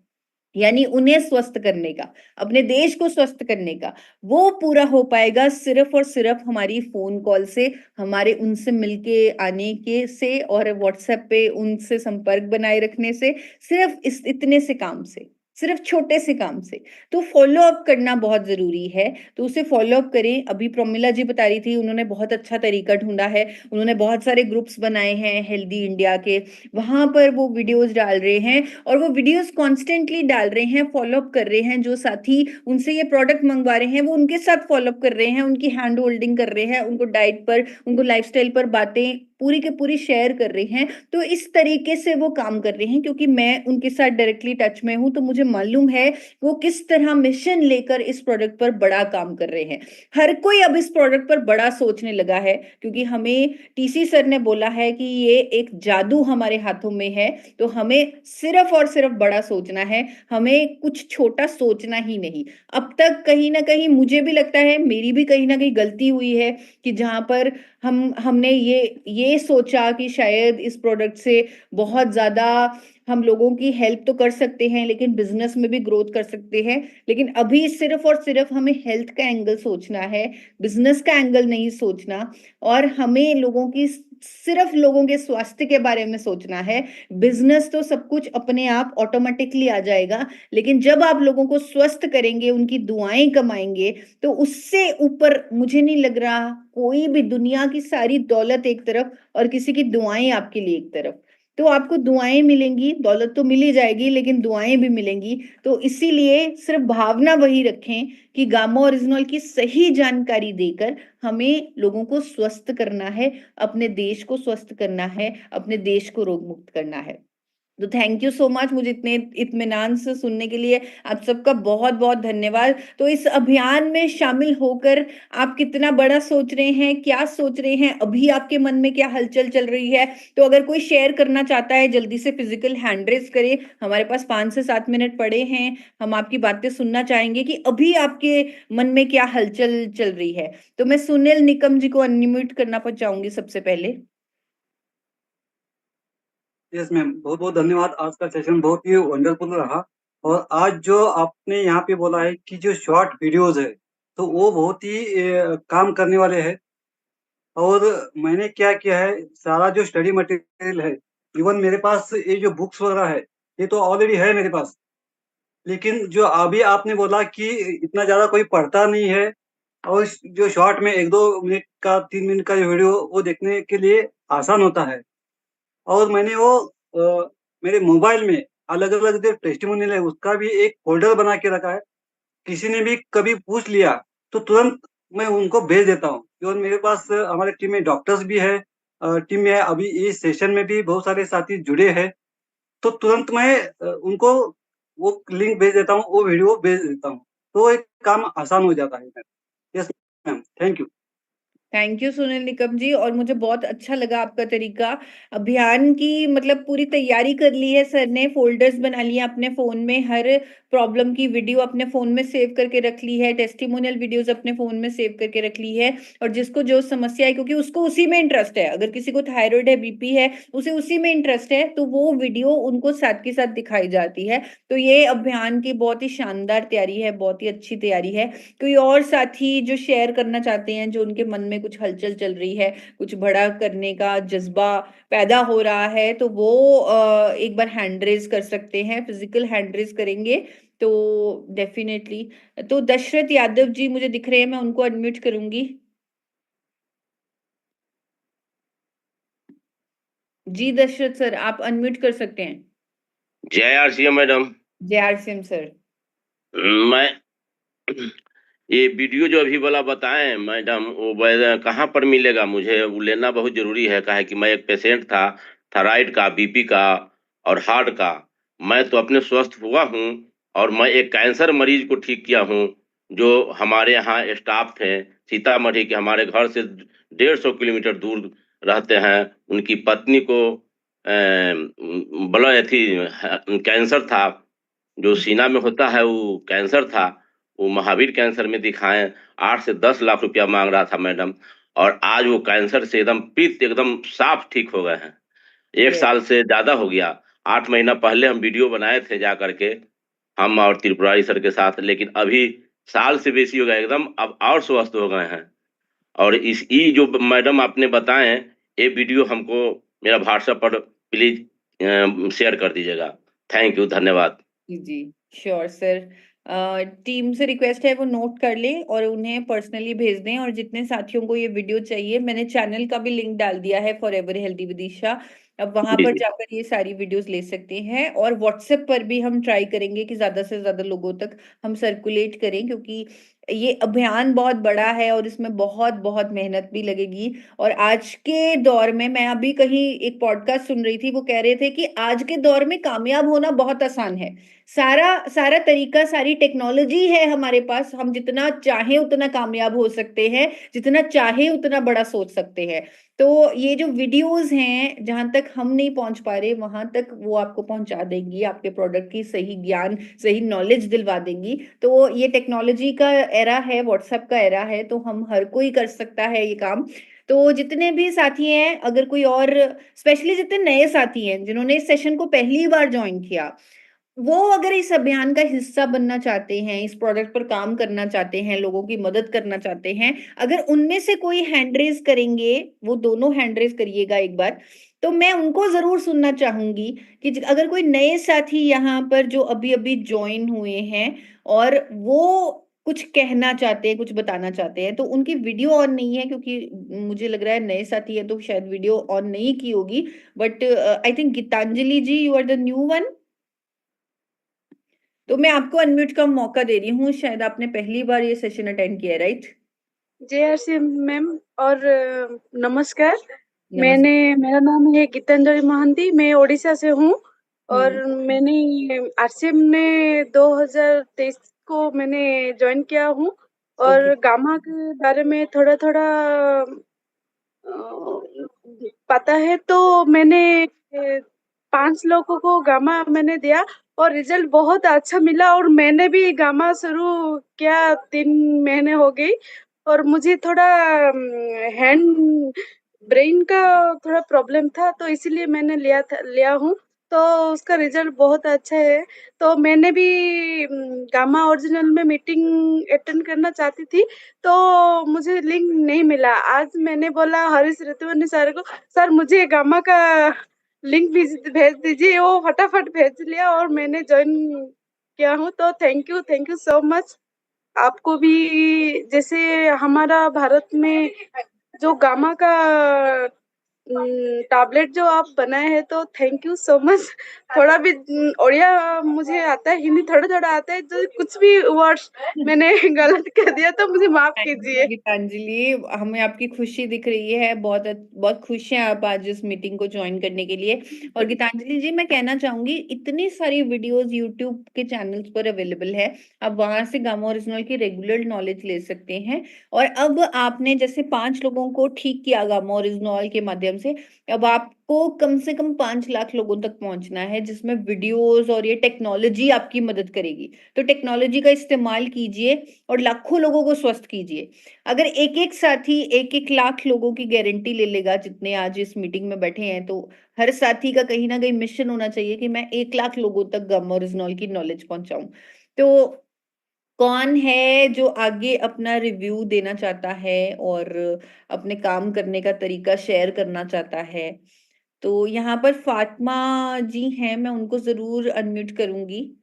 यानी उन्हें स्वस्थ करने का, अपने देश को स्वस्थ करने का, वो पूरा हो पाएगा सिर्फ और सिर्फ हमारी फोन कॉल से, हमारे उनसे मिलके आने के से, और व्हाट्सएप पे उनसे संपर्क बनाए रखने से, सिर्फ इस इतने से काम से, सिर्फ छोटे से काम से। तो फॉलो अप करना बहुत जरूरी है, तो उसे फॉलो अप करें। अभी प्रमिला जी बता रही थी, उन्होंने बहुत अच्छा तरीका ढूंढा है, उन्होंने बहुत सारे ग्रुप्स बनाए हैं हेल्दी इंडिया के, वहां पर वो वीडियोस डाल रहे हैं और वो वीडियोस कॉन्स्टेंटली डाल रहे हैं, फॉलो अप कर रहे हैं। जो साथी उनसे ये प्रोडक्ट मंगवा रहे हैं वो उनके साथ फॉलो अप कर रहे हैं, उनकी हैंड होल्डिंग कर रहे हैं, उनको डाइट पर, उनको लाइफस्टाइल पर बातें पूरी के पूरी शेयर कर रहे हैं। तो इस तरीके से वो काम कर रहे हैं, क्योंकि मैं उनके साथ डायरेक्टली टच में हूं, तो मुझे मालूम है वो किस तरह मिशन लेकर इस प्रोडक्ट पर बड़ा काम कर रहे हैं। हर कोई अब इस प्रोडक्ट पर बड़ा सोचने लगा है, क्योंकि हमें टीसी सर ने बोला है कि ये एक जादू हमारे हाथों में है, तो हमें सिर्फ और सिर्फ बड़ा सोचना है, हमें कुछ छोटा सोचना ही नहीं। अब तक कहीं ना कहीं मुझे भी लगता है, मेरी भी कहीं ना कहीं गलती हुई है कि जहां पर हमने ये ये सोचा कि शायद इस प्रोडक्ट से बहुत ज़्यादा हम लोगों की हेल्प तो कर सकते हैं, लेकिन बिज़नेस में भी ग्रोथ कर सकते हैं। लेकिन अभी सिर्फ़ और सिर्फ़ हमें हेल्थ का एंगल सोचना है, बिज़नेस का एंगल नहीं सोचना और हमें लोगों की सिर्फ़ लोगों के स्वास्थ्य के बारे में सोचना है। बिज़नेस तो सब कुछ अपने आप ऑटोमैटिकली आ जाएगा, लेकिन जब आप लोगों को स्वस्थ करेंगे, उनकी दुआएँ कमाएँगे, तो उससे ऊपर मुझे नहीं लग रहा कोई भी दुनिया की सारी दौलत एक तरफ और किसी की दुआएँ आपके लिए एक तरफ। तो आपको दुआएँ मिलेंगी, दौलत तो मिल ही जाएगी लेकिन दुआएँ भी मिलेंगी। तो इसीलिए सिर्फ़ भावना वही रखें कि गामा ओरिजिनल की सही जानकारी देकर हमें लोगों को स्वस्थ करना है, अपने देश को स्वस्थ करना है, अपने देश को रोग मुक्त करना है। तो थैंक यू सो मच मुझे इतने इत्मीनान से सुनने के लिए आप सबका बहुत-बहुत धन्यवाद। तो इस अभियान में शामिल होकर आप कितना बड़ा सोच रहे हैं, क्या सोच रहे हैं, अभी आपके मन में क्या हलचल चल रही है? तो अगर कोई शेयर करना चाहता है जल्दी से फिज़िकल हैंड रेज़ करे। हमारे पास 5 से 7 मिनट पड़े हैं। हम आपकी बातें सुनना चाहेंगे कि अभी आपके मन में क्या हलचल चल रही है? तो मैं सुनील निकम जी को अनम्यूट करना चाहूँगी सबसे पहले। यस मैम, बहुत-बहुत धन्यवाद। आज का सेशन बहुत ही वंडरफुल रहा और आज जो आपने यहाँ पे बोला है कि जो शॉर्ट वीडियोज़ है, तो वो बहुत ही काम करने वाले हैं और मैंने क्या किया है, सारा जो स्टडी मटेरियल है, इवन मेरे पास ये जो बुक्स वगैरह है, ये तो ऑलरेडी है मेरे पास। लेकिन जो अभी आपने बोला कि इतना ज़्यादा कोई पढ़ता नहीं है और जो शॉर्ट में 1-2 मिनट का, 3 मिनट का जो वीडियो वो देखने के लिए आसान होता है। और मैंने वो मेरे मोबाइल में अलग-अलग जो टेस्टिमोनियल है उसका भी एक फ़ोल्डर बना के रखा है। किसी ने भी कभी पूछ लिया तो तुरंत मैं उनको भेज देता हूँ। और मेरे पास हमारे टीम में डॉक्टर्स भी है, टीम में अभी इस सेशन में भी बहुत सारे साथी जुड़े हैं। तो तुरंत मैं उनको वो लिंक भेज देता हूँ, वो वीडियो भेज देता हूँ। तो एक काम आसान हो जाता है। Yes ma'am, thank you. Thank you Sunil Nikam ji और मुझे बहुत अच्छा लगा आपका तरीका। अभियान की मतलब पूरी तैयारी कर ली है सर ने, फ़ोल्डर्स बना लिए अपने फ़ोन में, हर प्रॉब्लम की वीडियो अपने फ़ोन में सेव करके रख ली है, टेस्टिमोनियल वीडियोज़ अपने फ़ोन में सेव करके रख ली है और जिसको जो समस्या है क्योंकि उसको उसी में इंटरेस्ट है, अगर किसी को थायरॉइड है, बीपी है, उसे उसी में इंटरेस्ट है, तो वो वीडियो उनको साथ के साथ दिखाई जाती है। तो ये अभियान की बहुत ही शानदार तैयारी है, बहुत ही अच्छी तैयारी है। कोई और साथी जो शेयर करना चाहते हैं, जो उनके मन में कुछ हलचल चल रही है, कुछ बड़ा करने का जज़्बा पैदा हो रहा है, तो वो एक बार हैंड रेज़ कर सकते हैं, फिज़िकल हैंड रेज़ करेंगे तो डेफ़िनेटली। तो दशरथ यादव जी मुझे दिख रहे हैं, मैं उनको अनम्यूट करूँगी। जी, दशरथ सर, आप अनम्यूट कर सकते हैं। जय आरसीएम मैडम। जय आरसीएम सर। मैं ये वीडियो जो अभी वाला बताएं मैडम, वो कहाँ पर मिलेगा? मुझे वो लेना बहुत जरूरी है। काहे कि मैं एक पेशेंट था, थायराइड का, बीपी का और हार्ट का। मैं तो अपने स्वस्थ हुआ हूँ और मैं एक कैंसर मरीज को ठीक किया हूँ, जो हमारे यहाँ स्टाफ थे सीतामढ़ी के, हमारे घर से 150 किलोमीटर दूर रहते हैं। उनकी पत्नी को ब्लड थी, कैंसर था, जो सीना में होता है वो कैंसर था। वो महावीर कैंसर में दिखाएं, 8 से 10 लाख रुपया मांग रहा था मैडम। और आज वो कैंसर से एकदम पीत एकदम साफ ठीक हो गए हैं। 1 साल से ज्यादा हो गया। 8 महीना पहले हम वीडियो बनाए थे जा करके, हम और त्रिपुरारी सर के साथ, लेकिन अभी साल से बेसी हो गया एकदम, अब और स्वस्थ हो गए हैं। और इस ई जो मैडम आपने बताए, ये वीडियो हमको मेरा व्हाट्सएप पर प्लीज शेयर कर दीजिएगा। थैंक यू, धन्यवाद। जी, श्योर सर। टीम से रिक्वेस्ट है वो नोट कर लें और उन्हें पर्सनली भेज दें और जितने साथियों को ये वीडियो चाहिए, मैंने चैनल का भी लिंक डाल दिया है फॉरएवर हेल्दी विद ईशा। अब वहाँ जी पर जी। जाकर ये सारी वीडियोस ले सकते हैं और व्हाट्सएप पर भी हम ट्राई करेंगे कि ज़्यादा से ज़्यादा लोगों तक हम सर्कुलेट करें क्योंकि ये अभियान बहुत बड़ा है और इसमें बहुत-बहुत मेहनत भी लगेगी और आज के दौर में मैं अभी कहीं एक पॉडकास्ट सुन रही थी, वो कह रहे थे कि आज के दौर में कामयाब होना बहुत आसान है। सारा सारा तरीका, सारी टेक्नोलॉजी है हमारे पास, हम जितना चाहें उतना कामयाब हो सकते हैं, जितना चाहें उतना बड़ा सोच सकते हैं। तो ये जो वीडियोज़ हैं, जहाँ तक हम नहीं पहुँच पा रहे, वहाँ तक वो आपको पहुँचा देंगी, आपके प्रोडक्ट की सही ज्ञान, सही नॉलेज दिलवा देंगी। तो ये टेक्नोलॉजी का एरा है, व्हाट्सएप का एरा है, तो हम हर कोई कर सकता है ये काम। तो जितने भी साथी हैं, अगर कोई और स्पेशली जितने नए साथी हैं, जिन्होंने इस सेशन को पहली बार जॉइन किया, वो अगर इस अभियान का हिस्सा बनना चाहते हैं, इस प्रोजेक्ट पर काम करना चाहते हैं, लोगों की मदद करना चाहते हैं, अगर उनमें से कोई हैंड रेज़ करेंगे, वो दोनों हैंड रेज़ करिएगा एक बार, तो मैं उनको ज़रूर सुनना चाहूँगी कि ज अगर कोई नए साथी यहाँ पर जो अभी-अभी जॉइन हुए हैं और वो कुछ कहना चाहते हैं, कुछ बताना चाहते हैं, तो उनकी वीडियो ऑन नहीं है क्योंकि मुझे लग रहा है नए साथी हैं, तो शायद वीडियो ऑन नहीं की होगी। But I think Geetanjali ji, you are the new one. तो मैं आपको अनम्यूट का मौका दे रही हूँ, शायद आपने पहली बार ये सेशन अटेंड किया है, राइट? JRC मैम और नमस्कार। नमस्ते। मेरा नाम है गीतांजलि महांती, मैं ओडिशा से हूँ और मैंने RCM में 2023 को मैंने ज्वाइन किया हूँ और ओके। गामा के बारे में थोड़ा-थोड़ा पता है, तो मैंने 5 लोगों को गामा मैंने दिया और रिजल्ट बहुत अच्छा मिला और मैंने भी गामा शुरू किया 3 महीने हो गई और मुझे थोड़ा हैंड ब्रेन का थोड़ा प्रॉब्लम था, तो इसीलिए मैंने लिया हूँ, तो उसका रिजल्ट बहुत अच्छा है। तो मैंने भी गामा ओरिजिनल में मीटिंग अटेंड करना चाहती थी, तो मुझे लिंक नहीं मिला। आज मैंने बोला हरीश ऋतुवर्णी सर को, सर मुझे गामा का लिंक भेज दीजिए, वो फटाफट भेज लिया और मैंने ज्वाइन किया हूँ। तो थैंक यू सो मच। आपको भी जैसे हमारा भारत में जो गामा का टैबलेट जो आप बनाए हैं, तो थैंक यू सो मच। थोड़ा भी ओडिया मुझे आता है, हिंदी थोड़ा-थोड़ा आता है, जो कुछ भी वर्ड्स मैंने गलत कह दिया तो मुझे माफ थैंक यू कीजिए। गीतांजलि, हमें आपकी खुशी दिख रही है, बहुत खुश हैं आप आज इस मीटिंग को जॉइन करने के लिए। और गीतांजलि जी, मैं कहना चाहूँगी, इतनी सारी वीडियोज़ यूट्यूब के चैनल्स पर अवेलेबल है, आप वहाँ से गामा ओरिजिनल की रेगुलर नॉलेज ले सकते हैं। और अब आपने जैसे 5 लोगों को ठीक किया गामा ओरिजिनल के माध्यम से, अब आपको कम से कम 5 लाख लोगों तक पहुँचना है, जिसमें वीडियोज़ और ये टेक्नोलॉजी आपकी मदद करेगी। तो टेक्नोलॉजी का इस्तेमाल कीजिए और लाखों लोगों को स्वस्थ कीजिए। अगर एक-एक साथी 1-1 लाख लोगों की गारंटी ले लेगा, जितने आज इस मीटिंग में बैठे हैं, तो हर साथी का कहीं न कहीं मिशन होना चाहिए कि मैं 1 लाख लोगों तक गामा ओरिजिनल की नॉलेज पहुँचाऊँ। तो कौन है जो आगे अपना रिव्यू देना चाहता है और अपने काम करने का तरीका शेयर करना चाहता है? तो यहाँ पर फातिमा जी हैं, मैं उनको ज़रूर अनम्यूट करूँगी।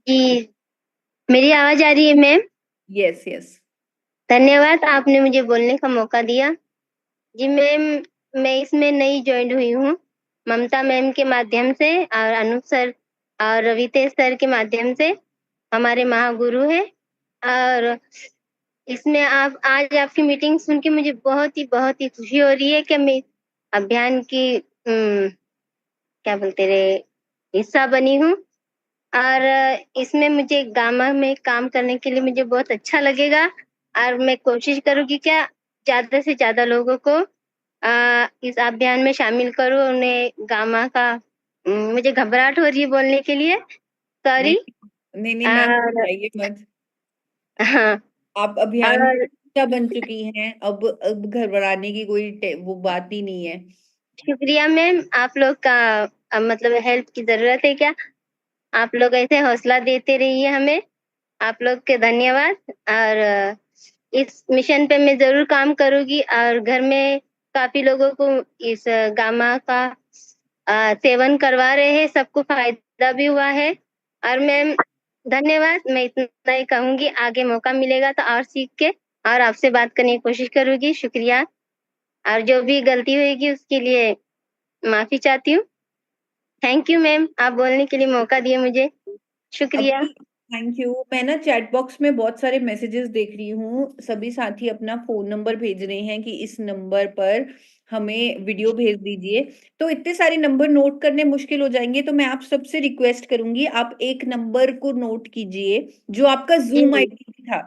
जी, मेरी आवाज आ रही है मैम? Yes, yes. धन्यवाद, आपने मुझे बोलने का मौका दिया। जी मैम, मैं इसमें नई जॉइन हुई हूँ, ममता मैम के माध्यम से और अनूप सर और रवितेज सर के माध्यम से, हमारे महागुरु हैं। और इसमें आप आज आपकी मीटिंग सुन के मुझे बहुत ही खुशी हो रही है कि मैं अभियान की क्या बोलते रहे, हिस्सा बनी हूँ। और इसमें मुझे गामा में काम करने के लिए मुझे बहुत अच्छा लगेगा और मैं कोशिश करूँगी क्या ज़्यादा से ज़्यादा लोगों को इस अभियान में शामिल करूँ। उन्हें गामा का मुझे घबराहट हो रही है बोलने के लिए, नहीं, सॉरी। नहीं, नहीं मैम, और घबराइए मत। हाँ, आप अभियान की और हिस्सा बन चुकी हैं, अब घबराने की कोई वो बात ही नहीं है। शुक्रिया मैम, आप लोग का मतलब हेल्प की ज़रूरत है क्या? आप लोग ऐसे हौसला देते रहिए हमें। आप लोग के धन्यवाद। और इस मिशन पे मैं ज़रूर काम करूँगी और घर में काफ़ी लोगों को इस गामा का सेवन करवा रहे हैं, सबको फ़ायदा भी हुआ है। और मैम धन्यवाद, मैं इतना ही कहूँगी, आगे मौका मिलेगा तो और सीख के और आपसे बात करने की कोशिश करूँगी। शुक्रिया। और जो भी गलती होएगी उसके लिए माफ़ी चाहती हूँ। थैंक यू मैम, आप बोलने के लिए मौका दिए मुझे। शुक्रिया। अभी थैंक यू। मैं ना चैट बॉक्स में बहुत सारे मैसेजेस देख रही हूँ, सभी साथी अपना फ़ोन नंबर भेज रहे हैं कि इस नंबर पर हमें वीडियो भेज दीजिए। तो इतने सारे नंबर नोट करने मुश्किल हो जाएँगे, तो मैं आप सबसे रिक्वेस्ट करूँगी, आप एक नंबर को नोट कीजिए, जो आपका जी, ज़ूम आईडी था,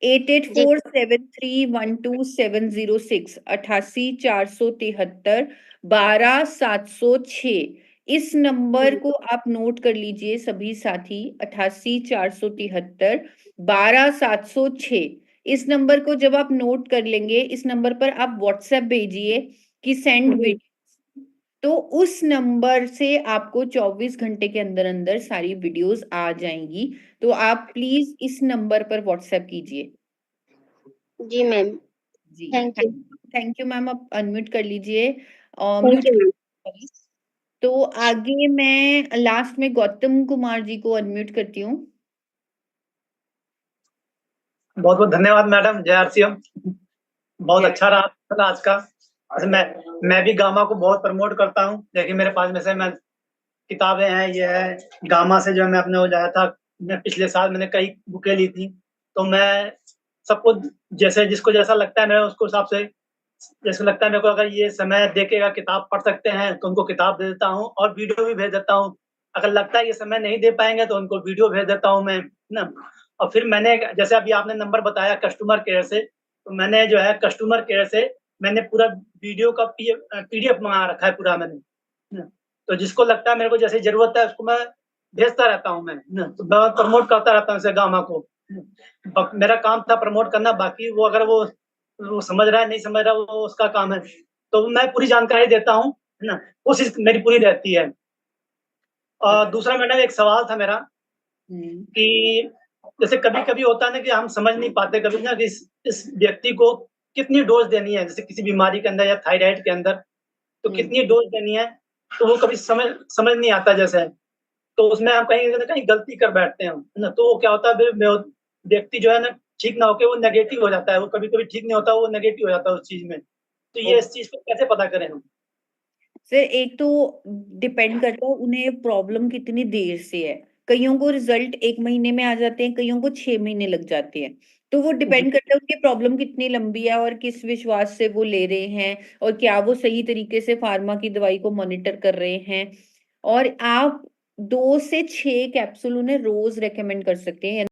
जी, 8847312706 88 473 12 706। इस नंबर को आप नोट कर लीजिए सभी साथी, 88 473 12 706। इस नंबर को जब आप नोट कर लेंगे, इस नंबर पर आप व्हाट्सएप भेजिए कि सेंड वीडियो, तो उस नंबर से आपको 24 घंटे के अंदर अंदर सारी वीडियोस आ जाएंगी। तो आप प्लीज इस नंबर पर व्हाट्सएप कीजिए। जी मैम, जी thank you. Thank you ma'am, आप अनम्यूट कर लीजिए। Thank you ma'am. तो आगे मैं लास्ट में गौतम कुमार जी को अनम्यूट करती हूँ। बहुत बहुत धन्यवाद मैडम, जय आरसीएम। बहुत जय। अच्छा रहा आज का। वैसे मैं भी गामा को बहुत प्रमोट करता हूँ। देखिए मेरे पास में से मैं किताबें हैं, ये है गामा से जो मैं अपने हो जाया था। मैं पिछले साल मैंने कई बुकें ली थी, तो मैं सबको जैसे जिसको जैसा लगता है मैं उसको हिसाब से, जैसे लगता है मेरे को अगर ये समय देखेगा किताब पढ़ सकते हैं तो उनको किताब दे देता हूँ और वीडियो भी भेज देता हूँ। अगर लगता है ये समय नहीं दे पाएंगे तो उनको वीडियो भेज देता हूँ मैं ना। और फिर मैंने जैसे अभी आपने नंबर बताया कस्टमर केयर से, तो मैंने जो है कस्टमर केयर से मैंने पूरा वीडियो का पीडीएफ मंगा रखा है पूरा मैंने ना। तो जिसको लगता है मेरे को जैसे जरूरत है उसको मैं भेजता रहता हूँ मैं ना। तो मैं प्रमोट करता रहता हूँ इसे गामा को। मेरा काम था प्रमोट करना, बाकी वो अगर वो समझ रहा है नहीं समझ रहा वो उसका काम है। तो मैं पूरी जानकारी देता हूँ है ना, कोशिश मेरी पूरी रहती है। और दूसरा मैडम एक सवाल था मेरा कि जैसे कभी कभी होता है ना कि हम समझ नहीं पाते कभी ना कि इस व्यक्ति को कितनी डोज देनी है, जैसे किसी बीमारी के अंदर या थायराइड के अंदर तो कितनी डोज देनी है, तो वो कभी समझ नहीं आता जैसे। तो उसमें हम कहीं ना कहीं गलती कर बैठते हैं है ना। तो क्या होता है फिर व्यक्ति जो है ना ठीक ना होके वो नेगेटिव हो जाता है, वो कभी कभी ठीक नहीं होता, वो नेगेटिव हो जाता है उस चीज में। तो ये इस चीज को कैसे पता करें हम? सर एक तो डिपेंड करता है उन्हें प्रॉब्लम कितनी देर से है। कईयों को रिजल्ट 1 महीने में आ जाते हैं, कईयों को 6 महीने लग जाते हैं। तो वो डिपेंड करता है उनकी प्रॉब्लम कितनी लंबी है और किस विश्वास से वो ले रहे हैं, और क्या वो सही तरीके से फार्मा की दवाई को मॉनिटर कर रहे हैं। और आप 2 से 6 कैप्सूल उन्हें रोज रेकमेंड कर सकते हैं।